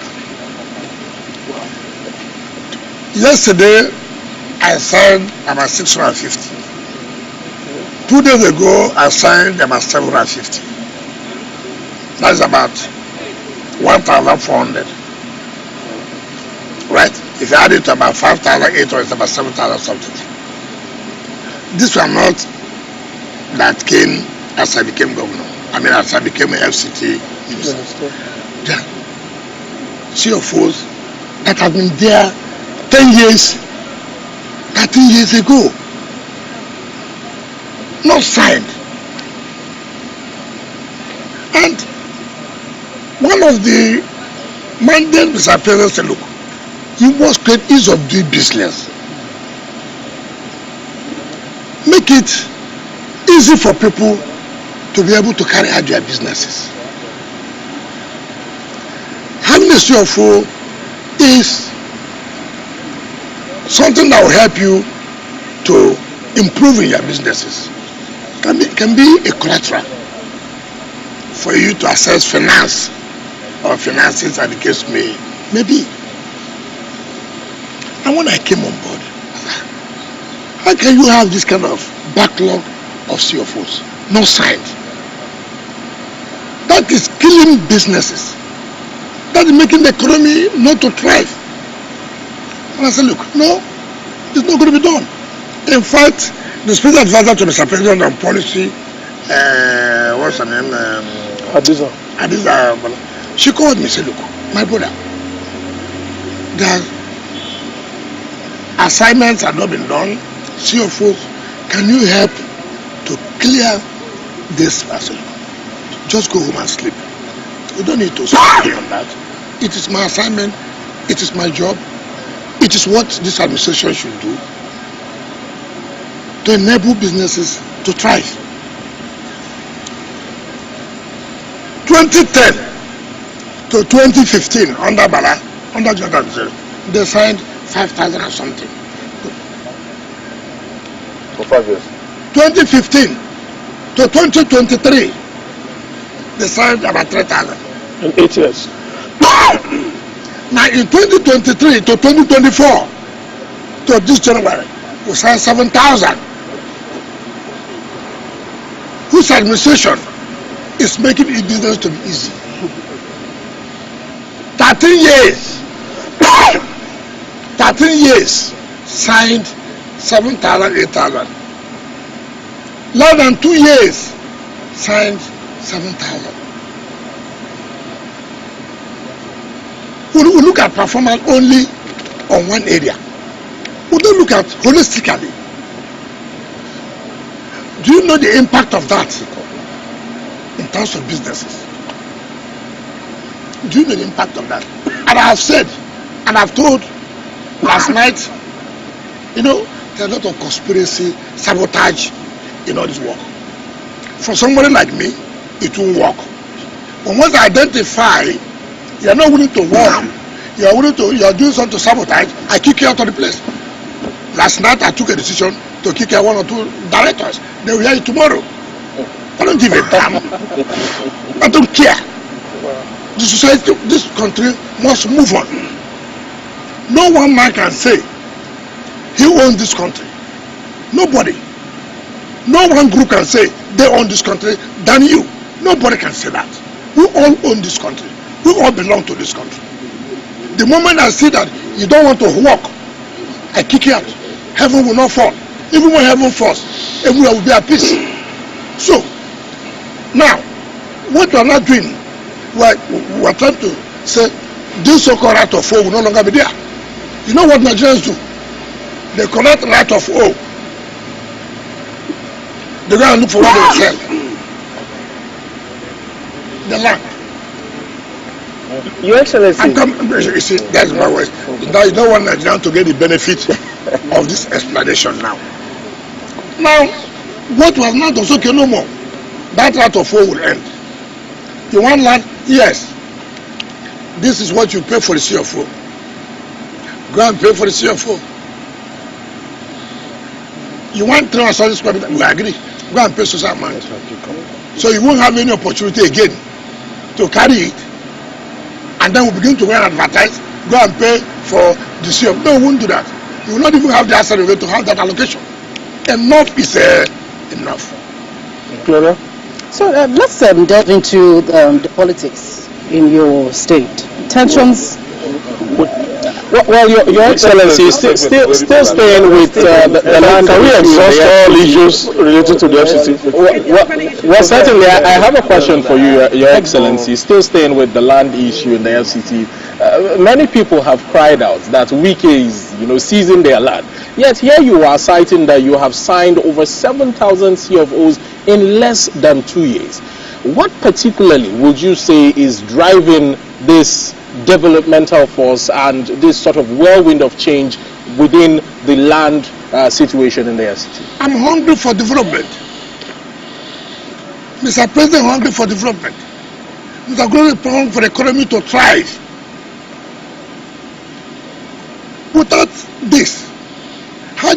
Yesterday, I signed about 650. 2 days ago, I signed about 750. That's about 1,400. Right? If you add it to about 5,800, it's about 7,000 something. These were not that came as I became governor. I mean, as I became an FCT minister. Yeah. CFOs that have been there 10 years, 13 years ago. Not signed. And one of the mandates Mr. President said, look, you must create ease of doing business. Make it easy for people to be able to carry out their businesses. Having a CFO is something that will help you to improve in your businesses. Can be a collateral for you to access finance or finances, as the case may be. And when I came on board, how can you have this kind of backlog of CFOs not signed? That is killing businesses. That is making the economy not to thrive. And I said, look, no, it's not going to be done. In fact, the special advisor to Mr. President on policy, what's her name? Adiza, she called me and said, look, my brother, the assignments have not been done. CFOs, can you help to clear this parcel? Just go home and sleep. You don't need to speak on that. It is my assignment. It is my job. It is what this administration should do to enable businesses to thrive. 2010 to 2015 under Bala, under Jordan, they signed 5,000 or something. For 5 years. 2015 to 2023, they signed about 3,000. In 8 years. Now in 2023 to 2024, to this January, we signed 7,000. Whose administration is making it business to be easy? 13 years. 13 years signed 7,000, 8,000. Less than 2 years signed 7,000. We look at performance only on one area. We don't look at holistically. Do you know the impact of that in terms of businesses? Do you know the impact of that? And I have said, and I've told last night, you know, there's a lot of conspiracy, sabotage in all this work. For somebody like me, it won't work. But once I identify you are not willing to work, you are doing something to sabotage, I kick you out of the place. Last night I took a decision to kick out 1 or 2 directors. They will hear it tomorrow. I don't give a damn. I don't care. The society, this country must move on. No one man can say he owns this country. Nobody. No one group can say they own this country than you. Nobody can say that. We all own this country. We all belong to this country. The moment I see that you don't want to walk, I kick you out. Heaven will not fall. Even when heaven falls, everywhere will be at peace. So, now, what we are not doing, we are trying to say, this so-called right of all will no longer be there. You know what Nigerians do? They collect right of all. They go and look for what they will sell. The land. Your Excellency. And you see, that's my way. Now you don't want Nigerians to get the benefit of this explanation now. Now, what we have not done, so okay, no more. That right of all will end. You want land? Yes. This is what you pay for the CFO. Go and pay for the CFO. You want 300 square meters? We agree. Go and pay social amount. So you won't have any opportunity again to carry it. And then we begin to go and advertise. Go and pay for the CFO. No, we won't do that. You will not even have the asset to have that allocation. Enough is enough. Clear? So let's delve into the politics in your state. Tensions. Well, Your Excellency, still staying with the land. Can we exhaust all issues related to the FCT? Well, certainly, I have a question for you, Your Excellency. Still staying with the land issue in the FCT. Many people have cried out that Wike is, seizing their land. Yet here you are citing that you have signed over 7,000 CFOs in less than 2 years. What particularly would you say is driving this developmental force and this sort of whirlwind of change within the land situation in the FCT? I'm hungry for development. Mr. President, hungry for development. Mr. President, hungry for the economy to thrive. Without this, how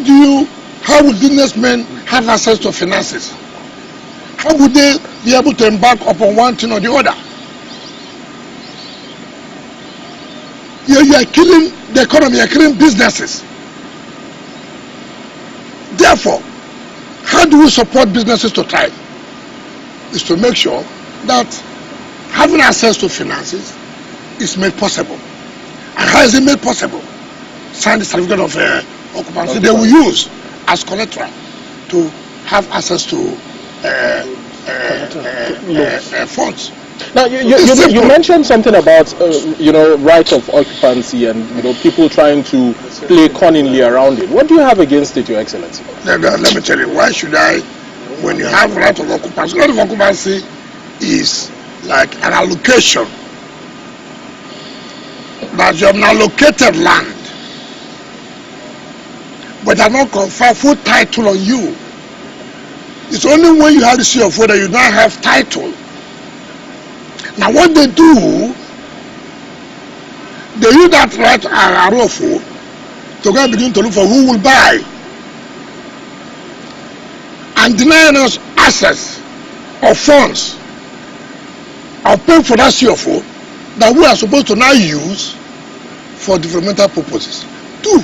would businessmen have access to finances? How would they be able to embark upon one thing or the other? You are killing the economy, you are killing businesses. Therefore, how do we support businesses to thrive? Is to make sure that having access to finances is made possible. And how is it made possible? Sign the certificate of occupancy they will use as collateral to have access to funds. Now, you mentioned something about right of occupancy and people trying to play cunningly around it. What do you have against it, Your Excellency? Let me tell you, why should I? When you have right of occupancy, right of occupancy is like an allocation that you have an allocated land, but they not confer full title on you. It's only when you have the CFO that you now have title. Now what they do, they use that right arofo to go and begin to look for who will buy and deny us access of funds or pay for that CFO that we are supposed to now use for developmental purposes. Two,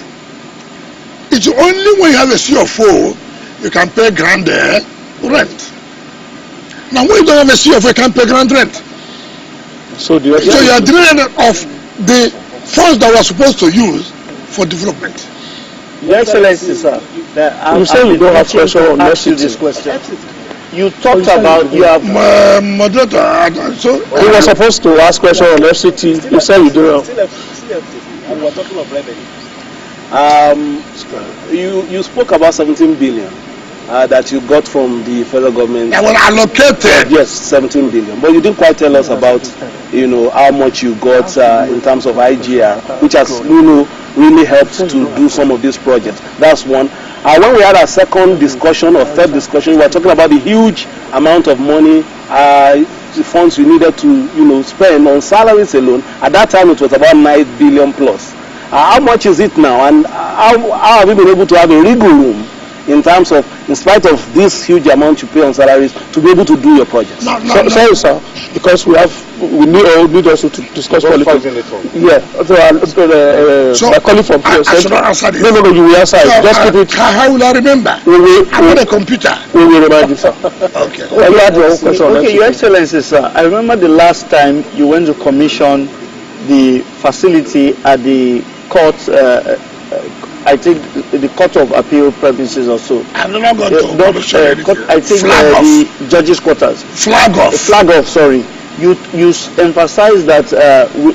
it's only when you have a CFO you can pay grand rent. Now when you don't have a CFO you can't pay grand rent. So you are denying of the funds that we are supposed to use for development. Your Excellency, sir, you say you don't have question on this question. You talked about you have moderator. So you were supposed to ask question on FCT. You said you don't. We're talking of revenue. You spoke about 17 billion. That you got from the federal government. That was allocated. Yes, 17 billion. But you didn't quite tell us about, how much you got in terms of IGR, which has, really helped to do some of these projects. That's one. When we had our second discussion or third discussion, we were talking about the huge amount of money, the funds we needed to, spend on salaries alone. At that time, it was about 9 billion plus. How much is it now? And how have we been able to have a wiggle room in terms of, in spite of this huge amount you pay on salaries, to be able to do your projects? Sorry, sir, because we need also to discuss politics. Yeah, so my colleague from here said, no, you will answer it. Just keep it. How will I remember? I'm on a computer. We will remind you, sir. Okay. Well, you had your own question. Okay, Your Excellency, sir, I remember the last time you went to commission the facility at the court, I think the Court of Appeal premises or so. I've never got to commission I think the judges' quarters. Flag off, sorry. You emphasize that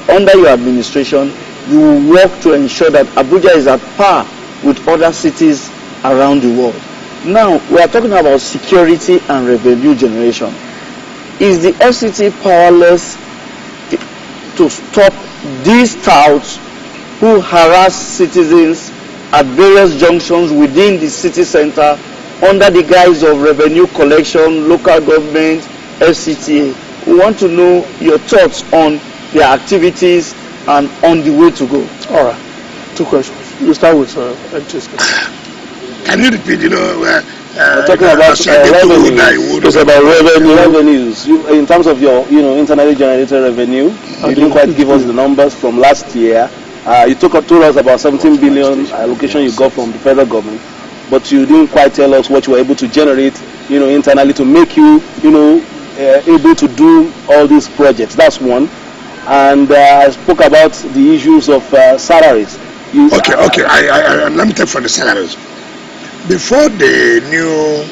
under your administration, you will work to ensure that Abuja is at par with other cities around the world. Now, we are talking about security and revenue generation. Is the FCT powerless to stop these touts who harass citizens at various junctions within the city center under the guise of revenue collection, local government, FCTA? We want to know your thoughts on their activities and on the way to go. All right. 2 questions. You start with MTS. Can you repeat, talking about revenue. It's about revenues. In terms of your, internally generated revenue, you didn't quite give us the numbers from last year. You told us about 17 billion allocation you got from the federal government, but you didn't quite tell us what you were able to generate, internally to make you, able to do all these projects. That's one. And I spoke about the issues of salaries. Okay. Let me take for the salaries. Before the new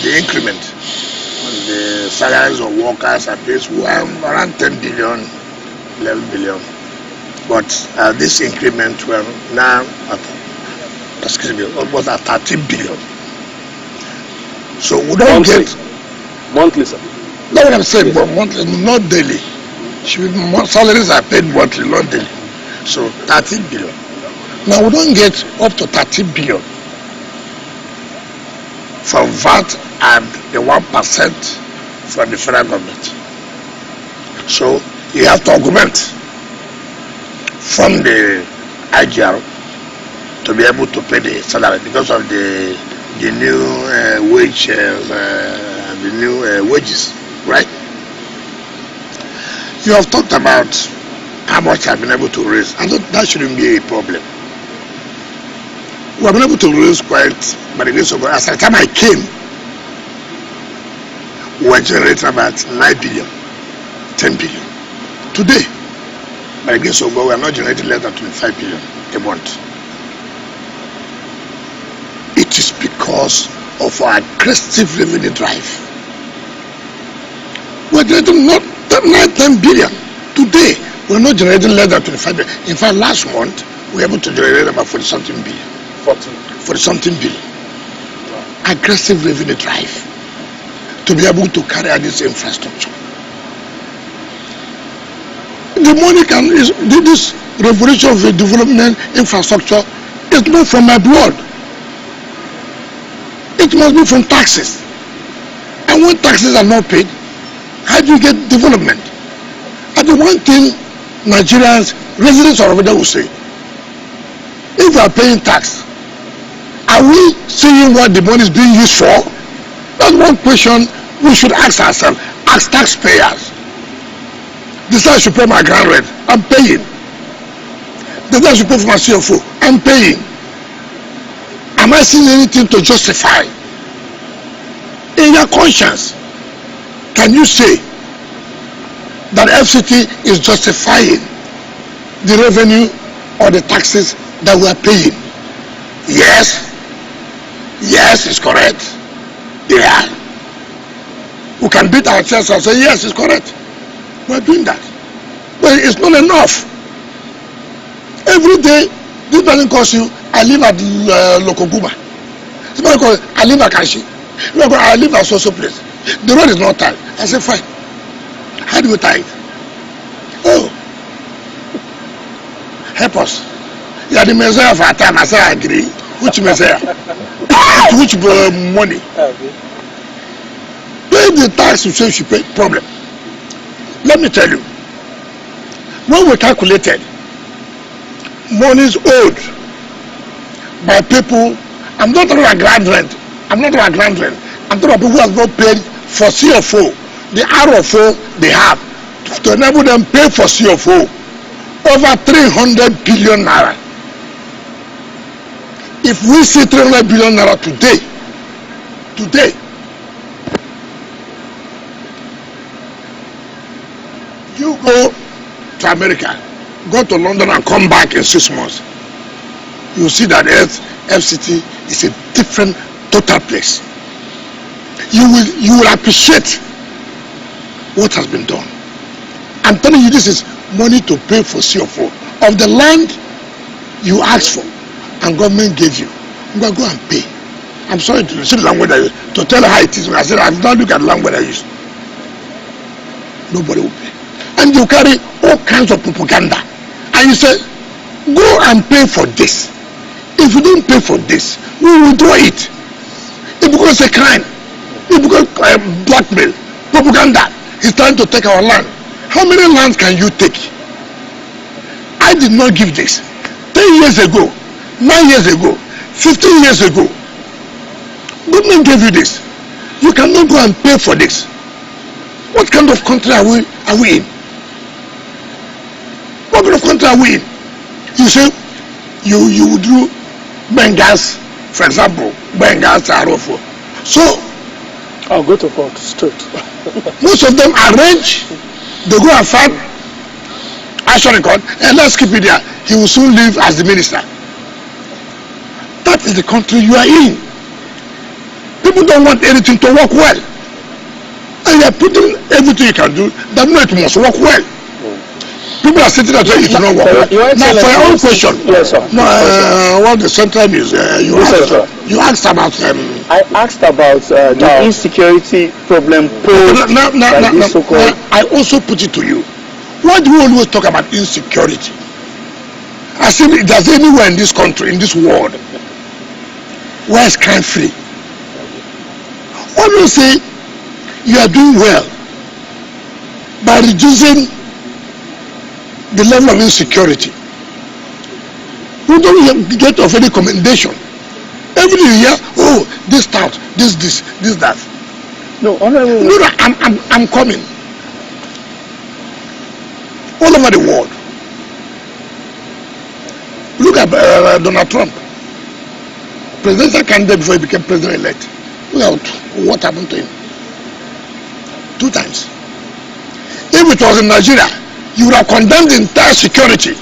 the increment on the salaries of workers at this were around 10 billion, 11 billion. But this increment were now at, almost at 13 billion. So we don't get monthly, sir. That's what I'm saying, but monthly, not daily. Salaries are paid monthly, not daily. So 13 billion. Now we don't get up to 13 billion from VAT and the 1% from the federal government. So you have to augment from the IGR to be able to pay the salary because of the new wages, right? You have talked about how much I've been able to raise. I thought that shouldn't be a problem. We have been able to raise quite, by the grace of God. As the time I came, we were generating about 9 billion, 10 billion. Today, by the grace of God, we are not generating less than 25 billion a month. It is because of our aggressive revenue drive. We are generating not 10 billion. Today, we are not generating less than 25 billion. In fact, last month, we were able to generate about 40-something billion. 40-something billion. Wow. Aggressive revenue drive to be able to carry out this infrastructure. The money this revolution of the development infrastructure is not from my blood. It must be from taxes. And when taxes are not paid, how do you get development? And the one thing Nigerians, residents of Abuja will say, if we are paying tax, are we seeing what the money is being used for? That's one question we should ask ourselves as taxpayers. This time I should pay my ground rent, I'm paying. This time I should pay for my CFO, I'm paying. Am I seeing anything to justify? In your conscience, can you say that FCT is justifying the revenue or the taxes that we are paying? Yes, it's correct. They are. We can beat our chest and say, yes, it's correct. We are doing that. But it's not enough. Every day, this doesn't cost you. I live at Lokoguba. Somebody calls it, I live at Kashi. I live at so place. The road is not tight. I say, fine. How do we tie it? Oh, help us. You are the Messiah of our time. I say, I agree. Which Messiah? Which money? Pay the tax you say you should pay. Problem. Let me tell you. When we calculated monies owed by people I'm not talking about ground rent. I'm not talking about ground rent. I'm talking about people who have not paid for CFO. The RFO they have to enable them pay for CFO over 300 billion naira. If we see 300 billion naira today, you go to America, go to London and come back in 6 months, you see that FCT is a different total place. You will appreciate what has been done. I'm telling you, this is money to pay for CFO of the land you asked for and government gave you. You go and pay. I'm sorry to see the language I use, to tell how it is. When I said I've not looked at the language I use. Nobody will pay. And you carry all kinds of propaganda. And you say, go and pay for this. If you don't pay for this, we will do it. It becomes a crime. It becomes blackmail. Propaganda. He's trying to take our land. How many lands can you take? I did not give this. 10 years ago, 9 years ago, 15 years ago, government gave you this. You cannot go and pay for this. What kind of country are we in? What kind of country are we in? You say you would do Bengals, for example, Bengals Arofo. So I'll go to court straight. Most of them arrange, they go and fight action in court, and let's keep it there. He will soon leave as the minister. That is the country you are in. People don't want anything to work well. And you are putting everything you can do that no, it must work well. People are sitting there saying it will not work well. Now for your own question, yes, sir. What the central news you asked about I asked about the insecurity problem posed by this so-called. I also put it to you. Why do we always talk about insecurity? As if there's anywhere in this country, in this world, where it's crime free. Why do you say you are doing well by reducing the level of insecurity? We don't get of any commendation. Every year, oh, this that, this, that. No, honorable. No, I'm coming. All over the world. Look at Donald Trump, presidential candidate before he became president-elect. Look at what happened to him. 2 times. If it was in Nigeria, you would have condemned the entire security.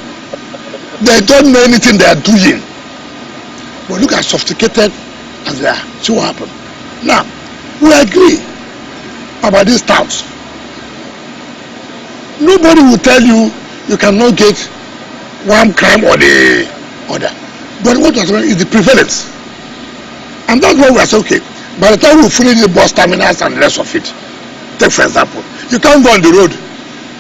They don't know anything they are doing. But look how sophisticated as they are. See what happened. Now, we agree about these towns. Nobody will tell you you cannot get one crime or the other. But what was wrong is the prevalence. And that's why we are saying, okay, by the time we finish the bus terminals and the rest of it, take for example, you can't go on the road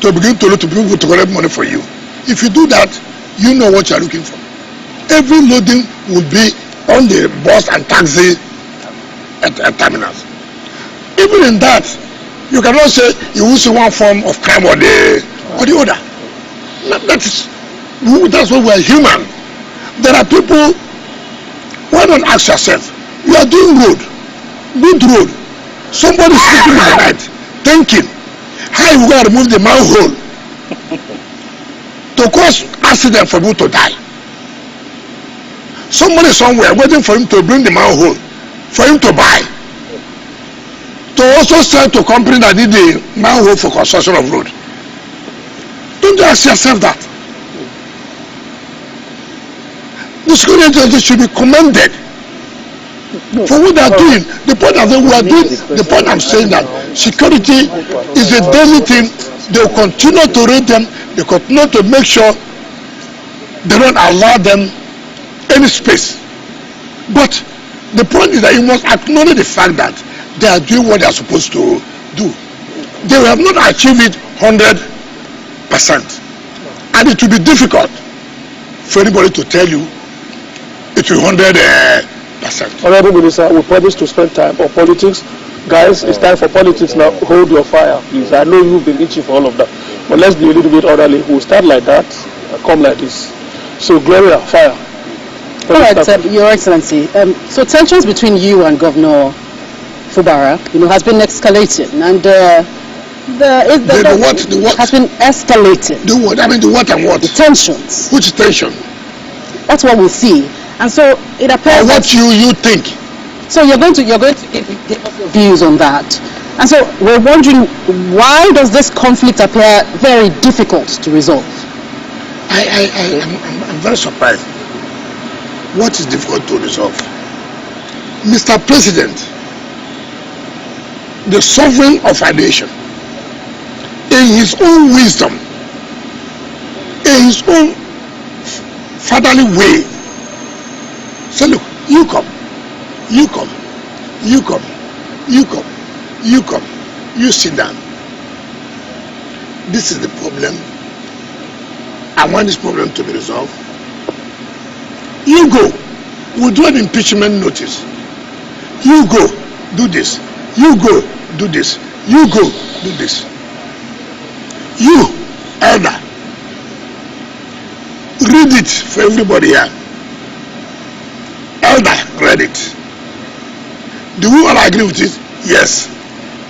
to begin to look to people to collect money for you. If you do that, you know what you are looking for. Every loading will be on the bus and taxi at terminals. Even in that, you cannot say you will see one form of crime or the other. That's why we are human. There are people. Why don't ask yourself? You are doing road, good road. Somebody sleeping in the night, thinking how you going to remove the manhole to cause accident for people to die. Somebody somewhere waiting for him to bring the manhole for him to buy, to also sell to company that need the manhole for construction of road. Don't you ask yourself that? The security agency should be commended for what they are doing. The point I'm saying that security is a daily thing. They will continue to rate them. They continue to make sure they don't allow them any space. But the point is that you must acknowledge the fact that they are doing what they are supposed to do. They have not achieved it 100%. And it will be difficult for anybody to tell you it will 100%. Honorable Minister, we promise to spend time on politics. Guys, it's time for politics now. Hold your fire, please. I know you've been itching for all of that. But let's be a little bit orderly. We'll start like that and come like this. So, Gloria, fire. All right, Your Excellency. So tensions between you and Governor Fubara, has been escalating, and the what has been escalated. The what? I mean, the what and what? The tensions. Which tension? That's what we see, and so it appears. Or what you think? So you're going to give us your views on that, and so we're wondering, why does this conflict appear very difficult to resolve? I'm very surprised. What is difficult to resolve? Mr. President, the sovereign of our nation, in his own wisdom, in his own fatherly way, say, look, you come, you sit down. This is the problem. I want this problem to be resolved. You go, withdraw the impeachment notice. You go, do this. You go, do this. You go, do this. You, elder, read it for everybody here. Elder, read it. Do we all agree with it? Yes.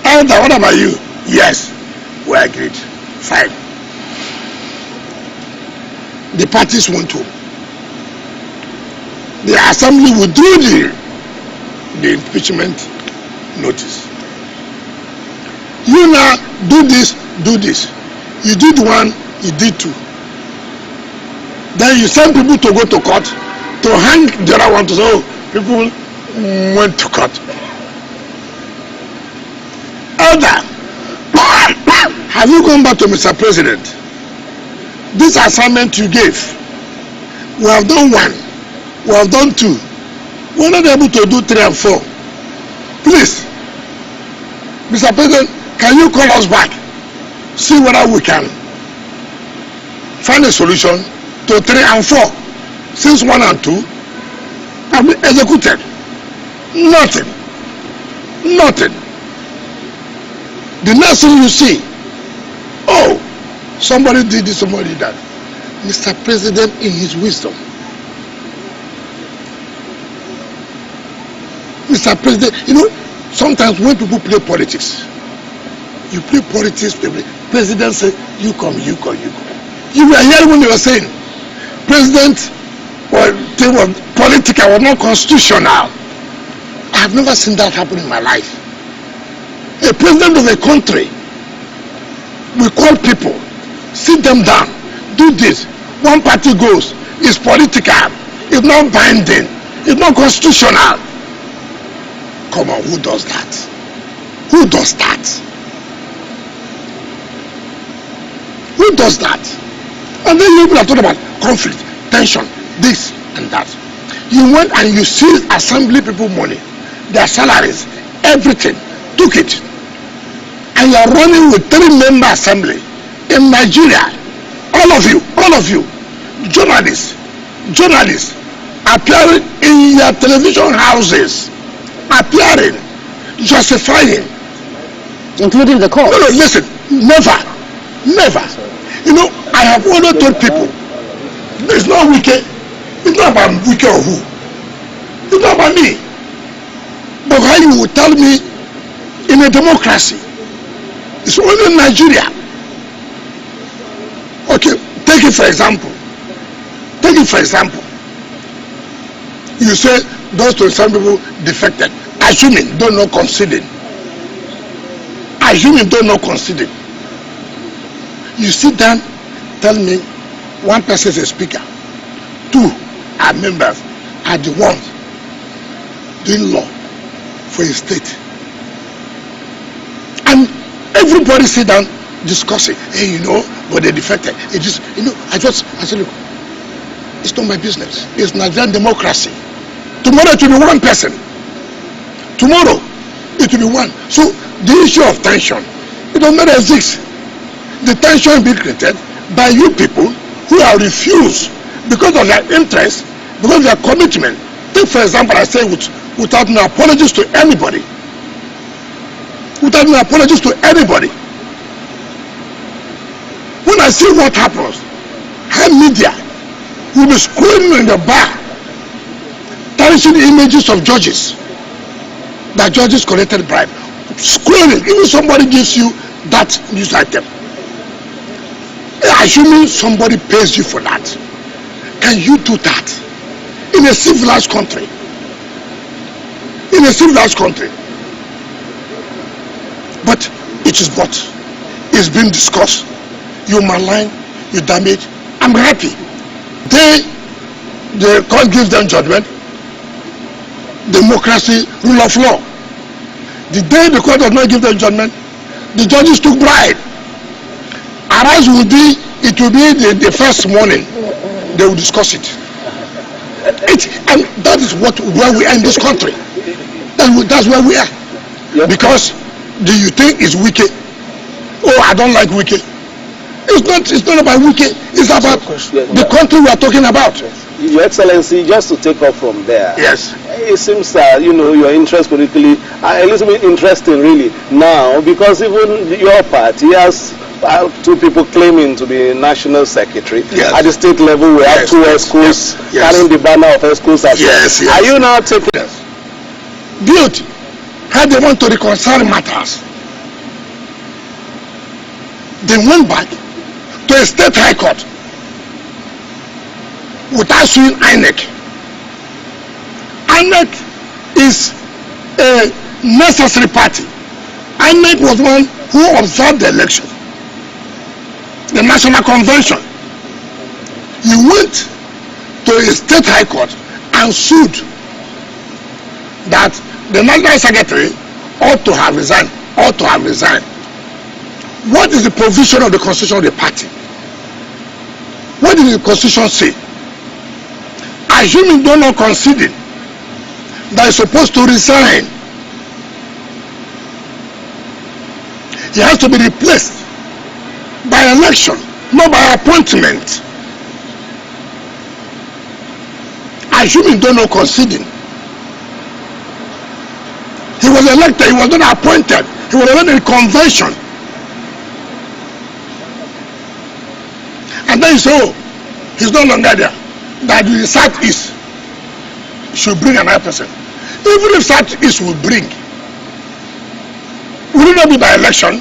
Elder, what about you? Yes. We agreed. Fine. The parties want to. The assembly withdrew the impeachment notice. You now do this, do this. You did one, you did two. Then you send people to go to court to hang the other one to say, oh, people went to court. Elder, have you gone back to Mr. President? This assignment you gave, we have done one, we have done two. We're not able to do 3 and 4. Please, Mr. President, can you call us back? See whether we can find a solution to 3 and 4. Since 1 and 2 have been executed. Nothing. Nothing. The next thing you see, oh, somebody did this, somebody did that. Mr. President, in his wisdom, Mr. President, sometimes when people play politics, you play politics, the president says, you come, you come, you come. You were hearing when they were saying, President, or they were political, were not constitutional. I have never seen that happen in my life. A president of a country will call people, sit them down, do this. One party goes, it's political, it's not binding, it's not constitutional. Come on, who does that? Who does that? Who does that? And then you people are talking about conflict, tension, this and that. You went and you seized assembly people money, their salaries, everything, took it. And you are running with 3-member assembly in Nigeria. All of you, journalists appearing in your television houses, appearing, justifying, including the court. No, listen, never. I have always told people, it's not wicked. It's not about wicked or who. It's not about me. But how you will tell me in a democracy, it's only in Nigeria. Okay, take it for example. You say those 27 people defected. Assuming, don't know conceding. You sit down, tell me, one person is a speaker, 2 are members, are the ones doing law for a state. And everybody sit down discussing, hey, but they defected. I said, look, it's not my business. It's Nigerian democracy. Tomorrow it will be one person. Tomorrow it will be one. So the issue of tension, it does not exist. The tension being created by you people who are refused because of their interest, because of their commitment. Take for example, I say without no apologies to anybody. When I see what happens, how media will be screaming in the bar tarnishing the images of judges, that judges collected bribe, squaring. Even somebody gives you that news item, assuming somebody pays you for that, can you do that in a civilized country? In a civilized country. But it is what is being discussed. You malign, you damage. I'm happy. The court gives them judgment. Democracy, rule of law. The day the court does not give them judgment, the judges took bribe. Arise will be, it will be the first morning they will discuss it. And that is where we are in this country. That's where we are. Because do you think it's wicked? Oh, I don't like wicked. It's not about wicked. It's about the country we are talking about. Your Excellency, just to take off from there. Yes. It seems that your interest politically are a little bit interesting, really, now, because even your party has 2 people claiming to be national secretary. Yes. At the state level, we have 2 ESCOs carrying the banner of ESCOs as well. Yes. Are you now taking beauty? How they want to reconcile matters? They went back to a state high court without suing INEC. INEC is a necessary party. INEC was one who observed the election. The National Convention. He went to a state high court and sued that the National Secretary ought to have resigned. What is the provision of the constitution of the party? What did the constitution say? Assuming don't not conceding that is supposed to resign, he has to be replaced by election, not by appointment. Assuming don't not conceding, he was elected, he was not appointed, he was elected in convention. And then he said, oh, he's no longer there. That the Southeast should bring another person. Even if Southeast will bring, will it not be by election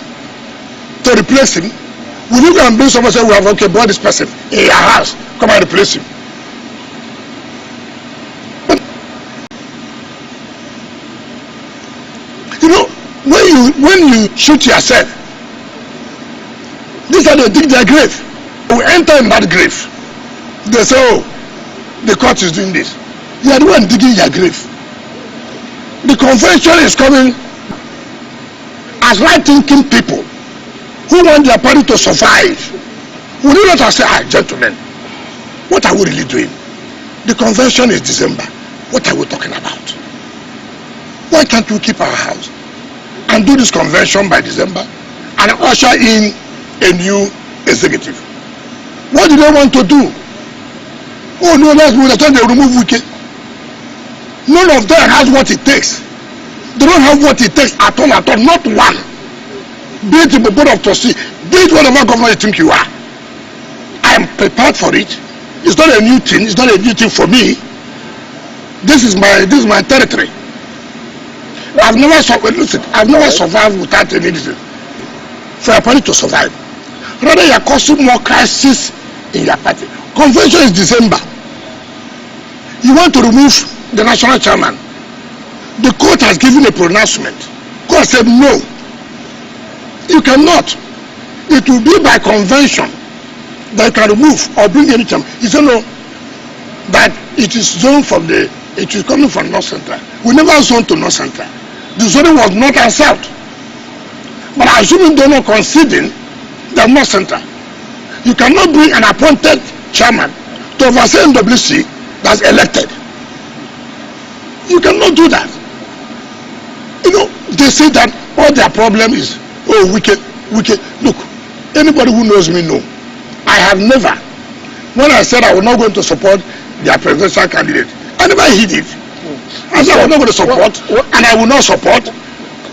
to replace him? Will you go and bring someone and say, we have brought this person in your house, come and replace him? But, when you shoot yourself, these are they dig their grave. We enter in that grave. They say, oh, the court is doing this. You are the one digging your grave. The convention is coming as right-thinking people who want their party to survive. We do not say, gentlemen, what are we really doing? The convention is December. What are we talking about? Why can't we keep our house and do this convention by December and usher in a new executive? What do they want to do? Oh no, that's the time they remove Wike. None of them has what it takes. They don't have what it takes at all, not one. Be it the board of trustees, be it whatever governor you think you are. I am prepared for it. It's not a new thing, it's not a new thing for me. This is my territory. I've never survived without any reason. For a party to survive. Rather, you are causing more crisis in your party. Convention is December. You want to remove the national chairman. The court has given a pronouncement. Court said no. You cannot. It will be by convention that you can remove or bring any chairman. He said no. That it is zoned from it is coming from North Central. We never zoned to North Central. The zoning was North and South. But assuming they're not conceding, they're North Central. You cannot bring an appointed chairman to oversee NWC that's elected. You cannot do that. They say that all their problem is, oh, wicked. Look, anybody who knows me know. I have never, when I said I was not going to support their presidential candidate, I never hid it. I said I was not going to support, and I will not support.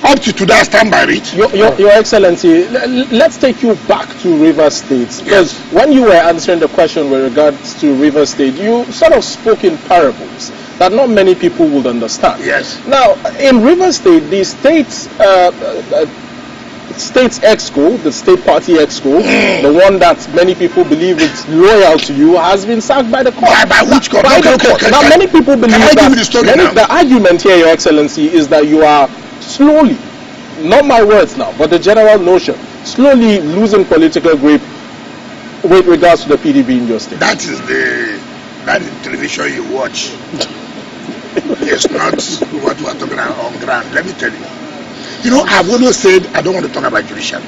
Up to today, I stand by it. Your Excellency, let's take you back to Rivers State. Because when you were answering the question with regards to Rivers State, you sort of spoke in parables. that not many people would understand. Yes. Now, in Rivers State, the state's exco, the state party exco, the one that many people believe is loyal to you, has been sacked by the court. By which court? By the court. Now, many people believe that the argument here, Your Excellency, is that you are slowly, not my words now, but the general notion, slowly losing political grip with regards to the PDP in your state. That is the television you watch. It's not what we are talking about on ground. Let me tell you. You know, I've always said I don't want to talk about judicial.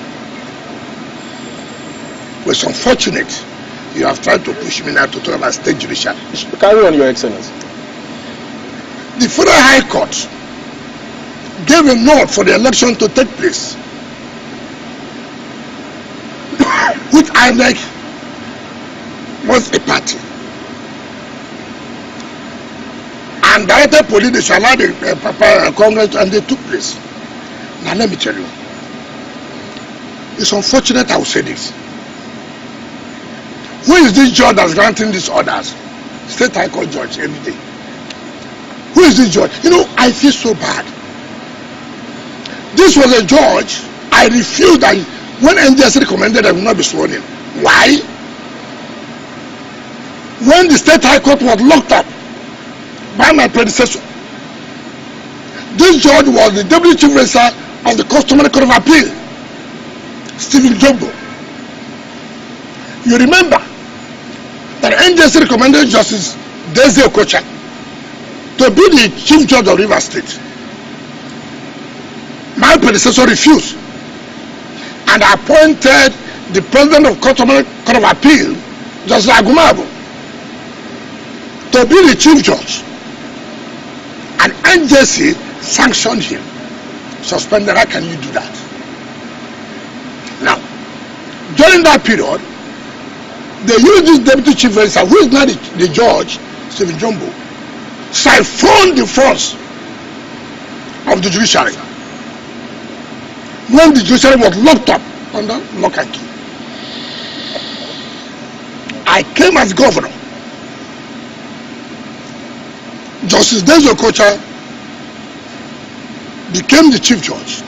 It's unfortunate you have tried to push me now to talk about state judicial. Carry on, Your Excellency. The Federal High Court gave a nod for the election to take place, which INEC was a party, and directed police they should allow the Congress, and they took place. Now let me tell you, it's unfortunate I will say this. Who is this judge that's granting these orders? State High Court judge every day. Who is this judge? You know, I feel so bad. This was a judge I refused that when NJS recommended I will not be sworn in. Why? When the State High Court was locked up by my predecessor, this judge was the Deputy Chief Registrar of the Customary Court of Appeal, Stephen Jumbo. You remember that NJS recommended Justice Desi Okocha to be the Chief Judge of Rivers State. My predecessor refused and appointed the President of Customary Court of Appeal, Justice Agumabo, to be the Chief Judge. And NJC sanctioned him, suspended. How can you do that? Now, during that period, they used this Deputy Chief Registrar, who is now the judge, Stephen Jumbo, siphoned the funds of the judiciary when the judiciary was locked up under lock and key. I came as governor. Justice Desi Okocha became the chief judge,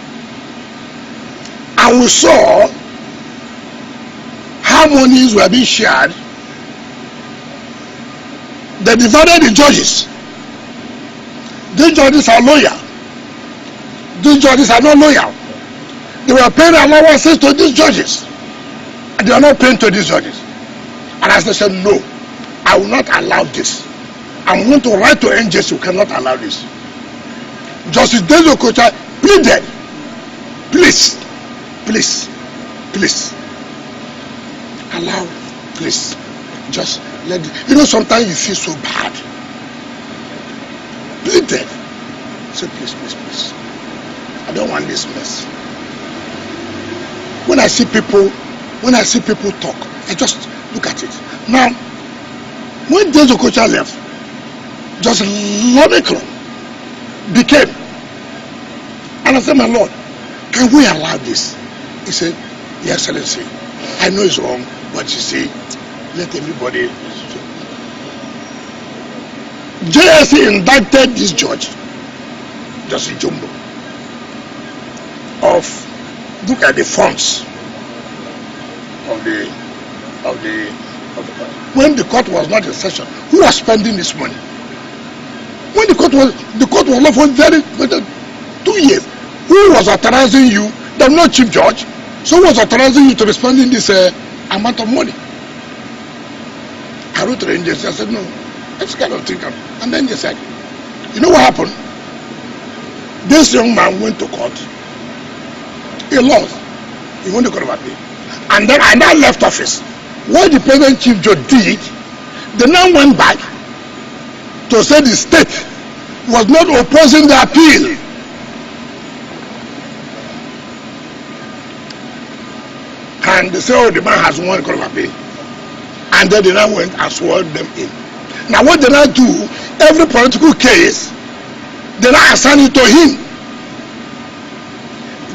and we saw how monies were being shared. They divided the judges. These judges are loyal. These judges are not loyal. They were paying allowances to these judges, and they are not paying to these judges. And as they said, no, I will not allow this. I'm going to write to NJS, you cannot allow this. Justice Desi Okocha pleaded, please, allow, please, just let it. You know, sometimes you feel so bad. Pleaded, say please, I don't want this mess. When I see people talk, I just look at it. Now, when Desi Okocha left, just Lomicron became, and I said, my Lord, can we allow this? He said, Your Excellency, I know it's wrong, but you see, let everybody. JSC indicted this judge, Justice Jumbo, of look at the funds of the when the court was not in session. Who was spending this money? When the court was left for 2 years. Who was authorizing you? There was no chief judge. So who was authorizing you to be spending this amount of money? I wrote to the NJC. I said, no, I just cannot think of it. And then they said, you know what happened? This young man went to court. He lost. He went to court of appeal. And then I now left office. What the present chief judge did, they now went back to say the state was not opposing the appeal. And they say, oh, the man has won court of appeal. And then they now went and swore them in. Now what they now do, every political case, they now assign it to him.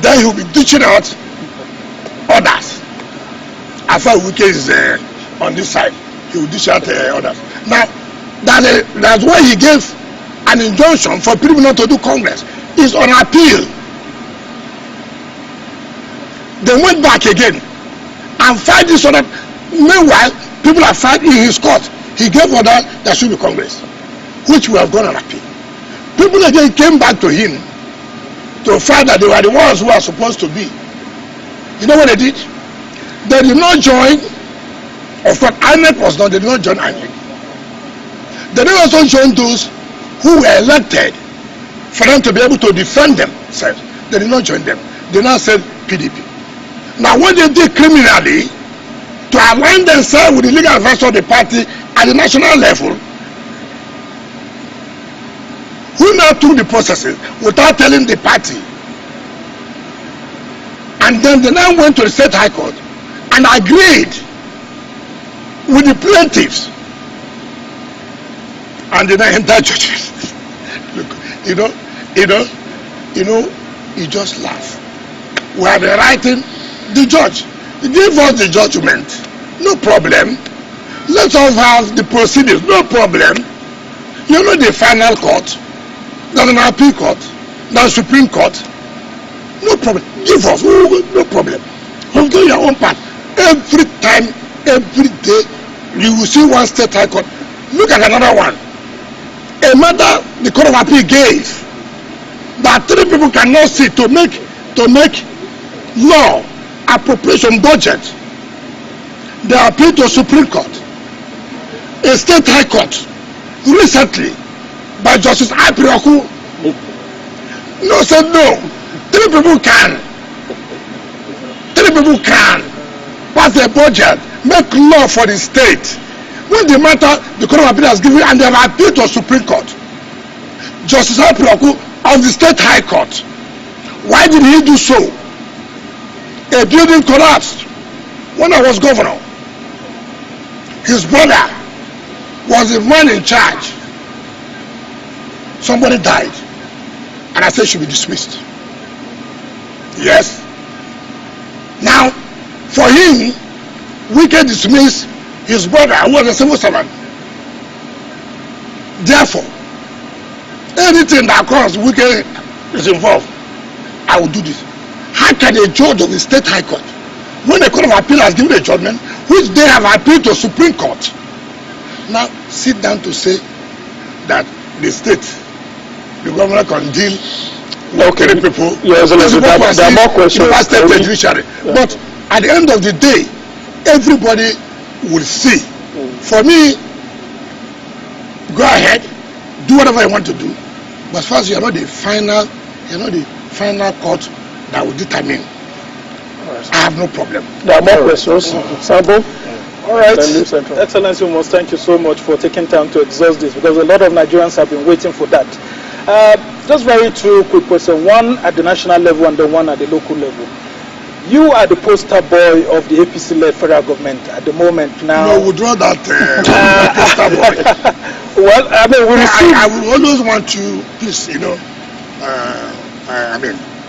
Then he will be teaching out others. After Wike is on this side, he will dish out others. Now, that's why he gave an injunction for people not to do Congress. It's on appeal. They went back again and filed this order. Meanwhile, people have filed in his court. He gave order there should be Congress, which we have gone on appeal. People again came back to him to find that they were the ones who are supposed to be. You know what they did? They did not join. Of course, INEC was not. They did not join INEC. They did also join those who were elected for them to be able to defend themselves. They did not join them. They now said PDP. Now, what they did criminally to align themselves with the legal advice of the party at the national level, who now took the processes without telling the party, and then they now went to the state high court and agreed with the plaintiffs, and they now entered judges. Look, you just laugh. We are writing the judge. Give us the judgment. No problem. Let us have the proceedings. No problem. You know the final court. There's an appeal court. There's Supreme Court. No problem. Give us. No problem. You do your own part. Every time, every day, you will see one state high court. Look at another one. A matter the Court of Appeal gave that 3 people cannot see to make law appropriation budget. They appealed to Supreme Court. A state high court recently by Justice Apirioku said no. 3 people can. 3 people can pass a budget, make law for the state. When the matter the Court of Appeal has given and they have appealed to Supreme Court, Justice Apirioku of the state high court, why did he do so? A building collapsed when I was governor. His brother was the man in charge. Somebody died, and I said she should be dismissed. Yes. Now, for him, we can dismiss his brother who was a civil servant. Therefore, anything that causes wicked is involved, I will do this. How can a judge of the state high court, when the Court of Appeal has given a judgment, which they have appealed to Supreme Court, now sit down to say that the state, the government can deal with killing people? Yes, there are more questions. But at the end of the day, everybody will see. For me, go ahead, do whatever you want to do. But as far as you are not the final court that will determine, I have no problem. There are more questions. Sambo? All right. Excellency, we must thank you so much for taking time to exhaust this, because a lot of Nigerians have been waiting for that. Just very 2 quick questions, one at the national level and the one at the local level. You are the poster boy of the APC-led federal government at the moment now. No, withdraw that poster boy. Well, I mean, I will always want you, please,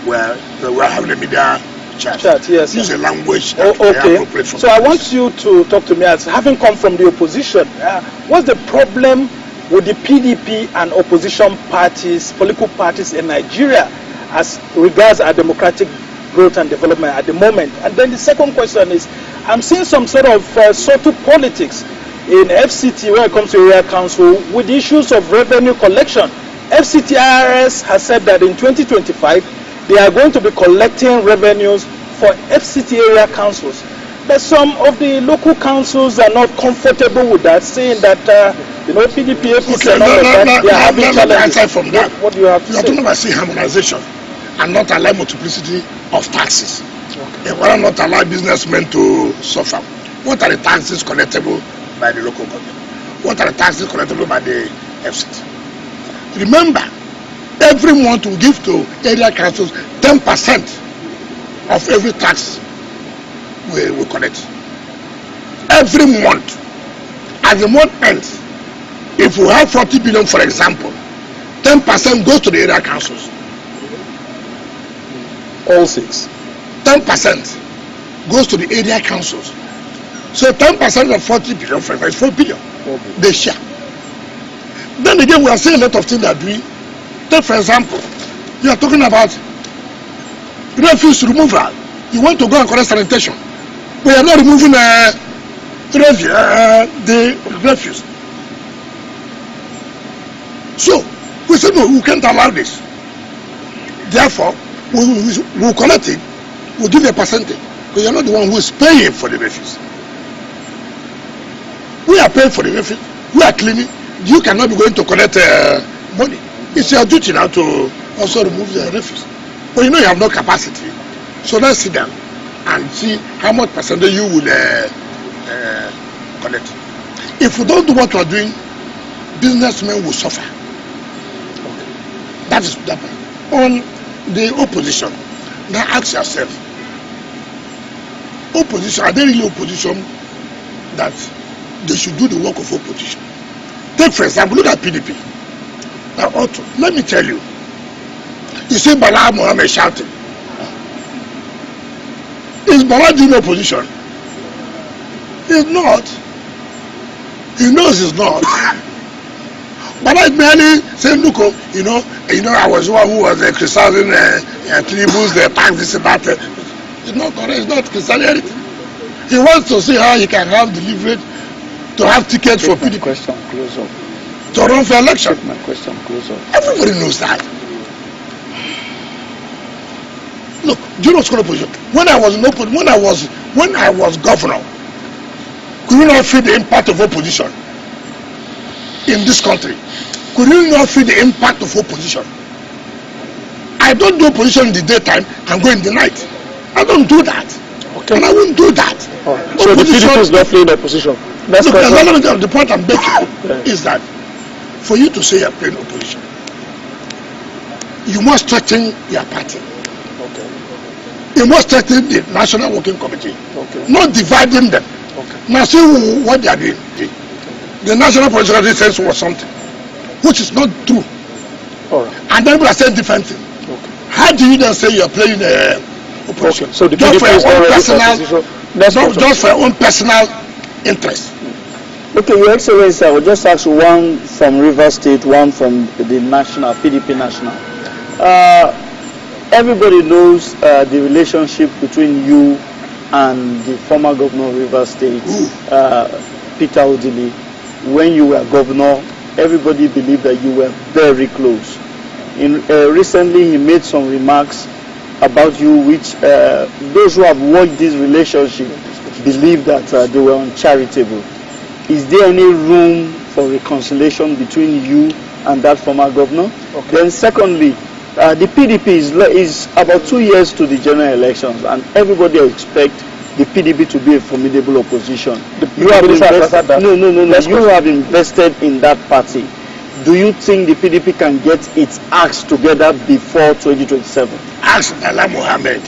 we're having a media chat. Yes. Use a language okay. So I want you to talk to me as having come from the opposition. What's the problem with the PDP and opposition parties, political parties in Nigeria as regards our democratic growth and development at the moment? And then the second question is, I'm seeing some sort of subtle politics in FCT when it comes to area council with issues of revenue collection. FCT-IRS has said that in 2025, they are going to be collecting revenues for FCT area councils. But some of the local councils are not comfortable with that, saying that, PDP, APC, and all of that, they are having challenges. From that. What do you have to say? You're talking about harmonization and not allow multiplicity of taxes. Okay. Why not allow businessmen to suffer? What are the taxes collectible by the local government? What are the taxes collectible by the FCT? Remember, every month we give to area councils 10% of every tax we collect. Every month. As the month ends, if we have 40 billion, for example, 10% goes to the area councils. All 6. 10% goes to the area councils. So 10% of 40 billion, for example, is 4 billion. They share. Then again, we are seeing a lot of things that we take. For example, you are talking about refuse removal. You want to go and collect sanitation, but you are not removing the refuse. So we said no, we can't allow this. Therefore, we'll collect it. We'll give you a percentage, because you're not the one who is paying for the refuse. We are paying for the refuse. We are cleaning. You cannot be going to collect money. It's your duty now to also remove the refuse. But you know you have no capacity. So let's sit down and see how much percentage you will collect. If we don't do what we are doing, businessmen will suffer. Okay. That is that part. On the opposition, now ask yourself, opposition, are they really opposition that they should do the work of opposition? Take for example, look at PDP. Now, Otto, let me tell you, you see Bala Mohammed shouting. Is Bala doing opposition? He's not. He knows he's not. Bala is merely saying, look, you know, I was one who was criticizing Tinubu's tax, this and that. It's not correct. It's not criticizing anything. He wants to see how he can have delivered to have tickets for PDP. Question close up. To run for election. Take my question close up. Everybody knows that. Look, do you know what's called opposition? When I was governor, could you not feel the impact of opposition in this country? Could you not feel the impact of opposition? I don't do opposition in the daytime and go in the night. I don't do that. Okay. And I won't do that. Oh. So the PDP is not playing opposition. That's look, the point I'm making is that for you to say you're playing opposition, you must strengthen your party. Okay. You must strengthen the National Working Committee. Okay. Not dividing them. Okay. Now see what they are doing. The National Political Defense was something which is not true. All right. And then we are saying different things. Okay. How do you then say you are playing opposition? Okay. So the PDP is just for your own personal interest. Okay, Your Excellency, I will just ask one from Rivers State, one from the national, PDP national. Everybody knows the relationship between you and the former governor of Rivers State, Peter Odili. When you were governor, everybody believed that you were very close. Recently, he made some remarks about you, which those who have watched this relationship believe that they were uncharitable. Is there any room for reconciliation between you and that former governor? Okay. Then secondly, the PDP is about 2 years to the general elections, and everybody expects the PDP to be a formidable opposition. You have invested in that party. Do you think the PDP can get its acts together before 2027? Ask Bala Mohammed.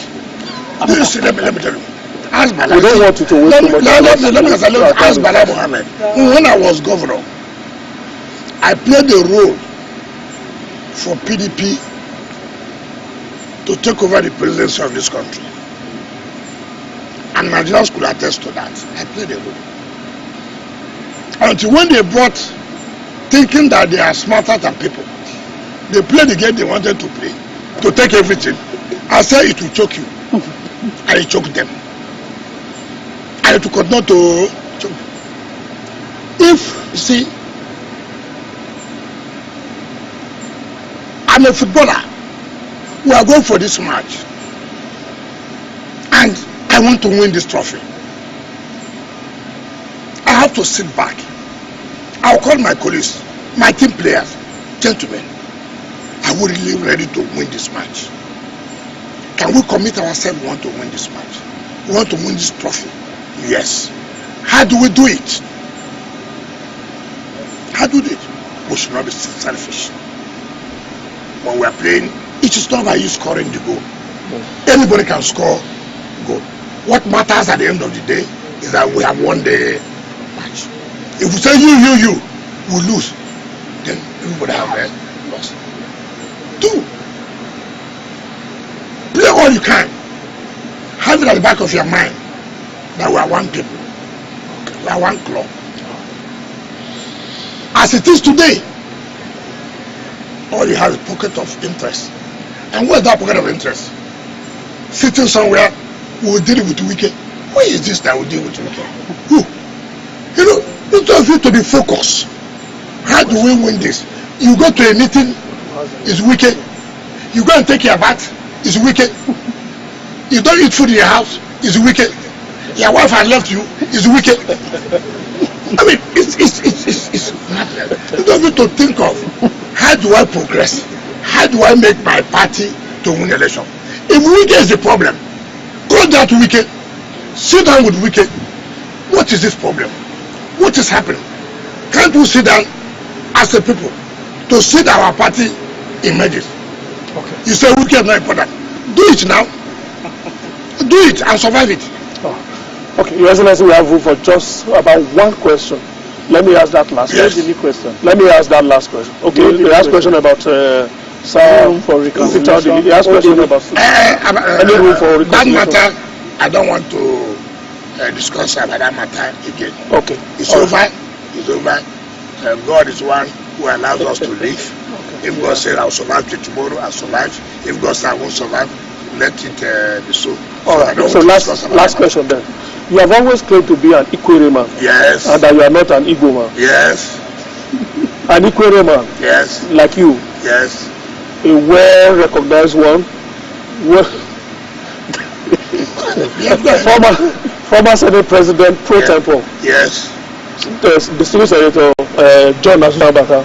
Let me tell you. Ask Bala. We don't want you to waste too much time. Let me ask Bala Mohammed. When I was governor, I played a role for PDP to take over the presidency of this country. And Nigerians could attest to that. I played a role. Until when they brought, thinking that they are smarter than people, they played the game they wanted to play, to take everything. I said it will choke you. And it choked them. And it will continue to choke. If, you see, I'm a footballer, we are going for this match, and I want to win this trophy. I have to sit back. I'll call my colleagues, my team players, gentlemen, are we really ready to win this match? Can we commit ourselves? We want to win this match. We want to win this trophy. Yes. How do we do it? How do we do it? We should not be selfish. When we are playing, it is not about you scoring the goal. Anybody can score goal. What matters at the end of the day is that we have won the match. If we say you, we lose, then everybody have lost. 2, play all you can. Have it at the back of your mind that we are one people. We are one club. As it is today, or he has a pocket of interest. And where's that pocket of interest? Sitting somewhere, we will deal with wicked. Who is this that will deal with wicked? Who? You know, instead of you to be focused, how do we win this? You go to a meeting, it's wicked. You go and take your bath, it's wicked. You don't eat food in your house, it's wicked. Your wife has left you, it's wicked. I mean, it's not. You don't need to think of how do I progress? How do I make my party to win election? If wicked is the problem, go down to wicked, sit down with wicked. What is this problem? What is happening? Can't we sit down as a people to see that our party emerges? Okay. You say wicked is not important. Do it now. Do it and survive it. Oh. Okay, Your Excellency, we have room for just about one question. Let me ask that last question. Let me ask that last question. Okay, the last question about for reconciliation. The last question about any room for reconciliation. That matter, I don't want to discuss about that matter again. Okay. It's over. It's over. God is one who allows us to live. Okay. If God says I'll survive till tomorrow, I'll survive. If God says I won't survive, let it be so. All right. So last question then. You have always claimed to be an Ikwere man. Yes. And that you are not an Igbo man. Yes. An Ikwere man. Yes. Like you. Yes. A well-recognized one. Former Senate President pro tempore. Yes. The Distinguished Senator John Nasubata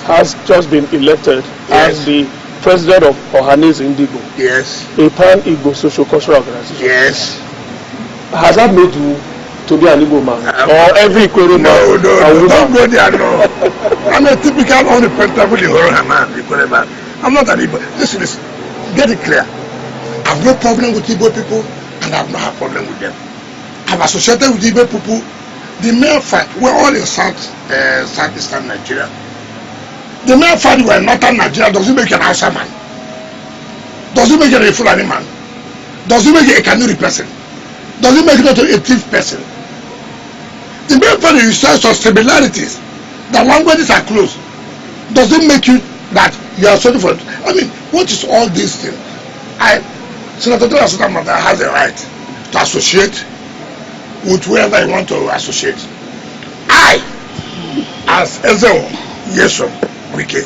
has just been elected as the President of Ohanese Indigo. Yes. A pan-Igbo social-cultural organization. Yes. Has that made you to be an Igbo man? Or every Ikwere man? No, don't go there, no. I'm a typical unrepentable Igbo man. I'm not an Igbo. Listen, get it clear. I have no problem with Igbo people, and I have no problem with them. I'm associated with Igbo people. The main fact, we're all in Southeastern Nigeria. The main fact we're in Northern Nigeria doesn't make you an Hausa man. Doesn't make you a Fulani man. Doesn't make you a Kanuri person. Doesn't make you not a thief person. The main fact is you share some similarities. The languages are close. Doesn't make you that you are so different. I mean, what is all these things? Senator Nasubata has a right to associate with whoever you want to associate. I, as Ezewo Yeson Wike,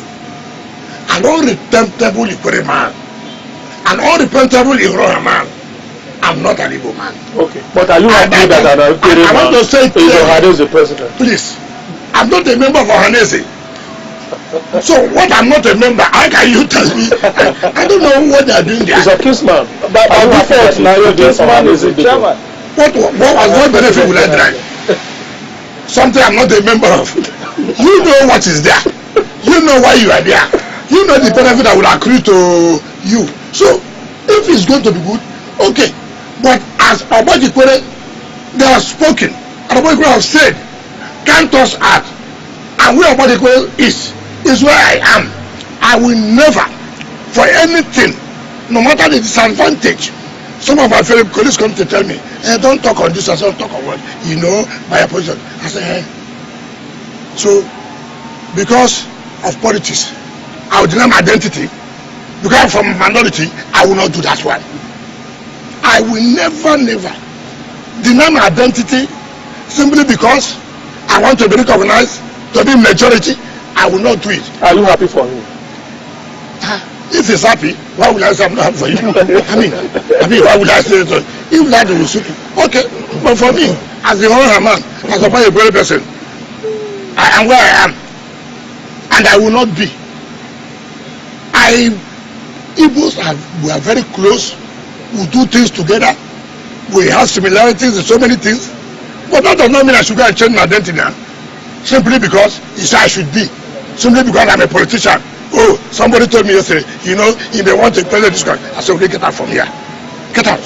an unrepentable Ikwere man, an unrepentable Igbo man, I'm not an Igbo man. Okay, but are you happy that an Ikwere man want to say is Ohanese president? Please, I'm not a member of Ohanese. So what I'm not a member, how can you tell me? I don't know what they are doing there. He's a kinsman. But before now, your kinsman is a chairman. What benefit will I derive? Something I'm not a member of. You know what is there. You know why you are there. You know the benefit that will accrue to you. So if it's going to be good, okay. But as Obaji Kwere, they have spoken. And Obaji Kwere have said, count us out. And where Obaji Kwere is where I am. I will never, for anything, no matter the disadvantage. Some of my fellow colleagues come to tell me, don't talk on this, I said, talk on what? You know, my opposition. I said, So, because of politics, I will deny my identity. Because I'm from a minority, I will not do that one. I will never deny my identity simply because I want to be recognized, to be majority. I will not do it. Are you happy for him? If he's happy, why would I say I'm not happy for you? I mean, why would I say so? If that will suit you, okay. But for me, as the whole man, as a very person, I am where I am, and I will not be. Igbos we are very close. We do things together. We have similarities in so many things. But that does not mean I should go and change my identity now. Simply because it's I should be. Simply because I'm a politician. Oh, somebody told me yesterday, you know, if they want a president, I said, okay, get out from here. Get out.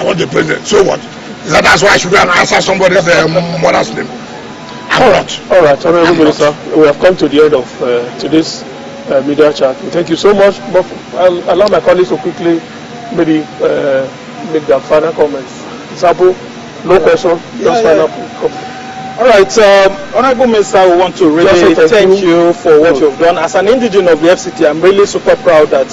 I want the president. So what? That's why I should go and answer somebody's mother's name. All right, Honorable Minister, we have come to the end of today's media chat. Thank you so much. But I'll allow my colleagues to quickly maybe make their final comments. Example, no question, just final comment. All right, Honorable Minister, we want to really thank you for what you've done. As an indigene of the FCT, I'm really super proud that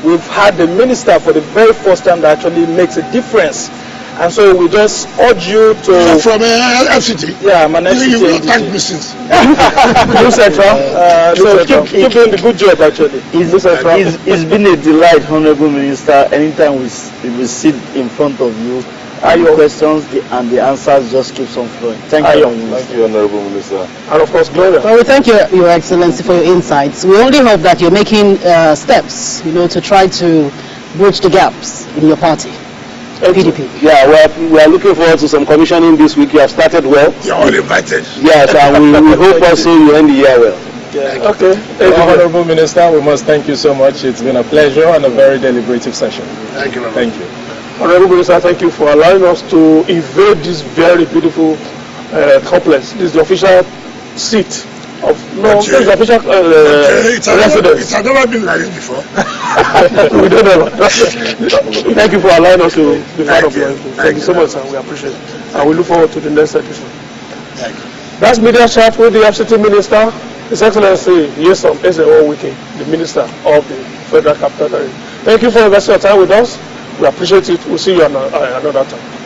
we've had the minister for the very first time that actually makes a difference. And so we just urge you to... You're from FCT? Yeah, I'm an FCT. You will thank me since. Blue Central. So keep doing the good job, actually. It's been a delight, Honorable Minister. Anytime we sit in front of you, your questions and the answers just keep on flowing. Thank you. Thank you, Honorable Minister. And of course, Gloria. Well, we thank you, Your Excellency, for your insights. We only hope that you're making steps, to try to bridge the gaps in your party, PDP. Yeah, we are looking forward to some commissioning this week. You have started well. You're all invited. Yes, and we hope also you end the year well. Yeah. Okay. Honorable Minister, we must thank you so much. It's been a pleasure and a very deliberative session. Thank you very much. Thank you. Honorable Minister, thank you for allowing us to invade this very beautiful complex. This is the official seat of this is the official residence. It has never been like this before. We don't know. Thank you for allowing us to be part of your. Thank you so much, sir. We appreciate it. And we look forward to the next edition. Thank you. That's media chat with the FCT Minister, His Excellency Yesom Ezewowike, the Minister of the Federal Capital Territory. Thank you for investing your time with us. We appreciate it. We'll see you another time.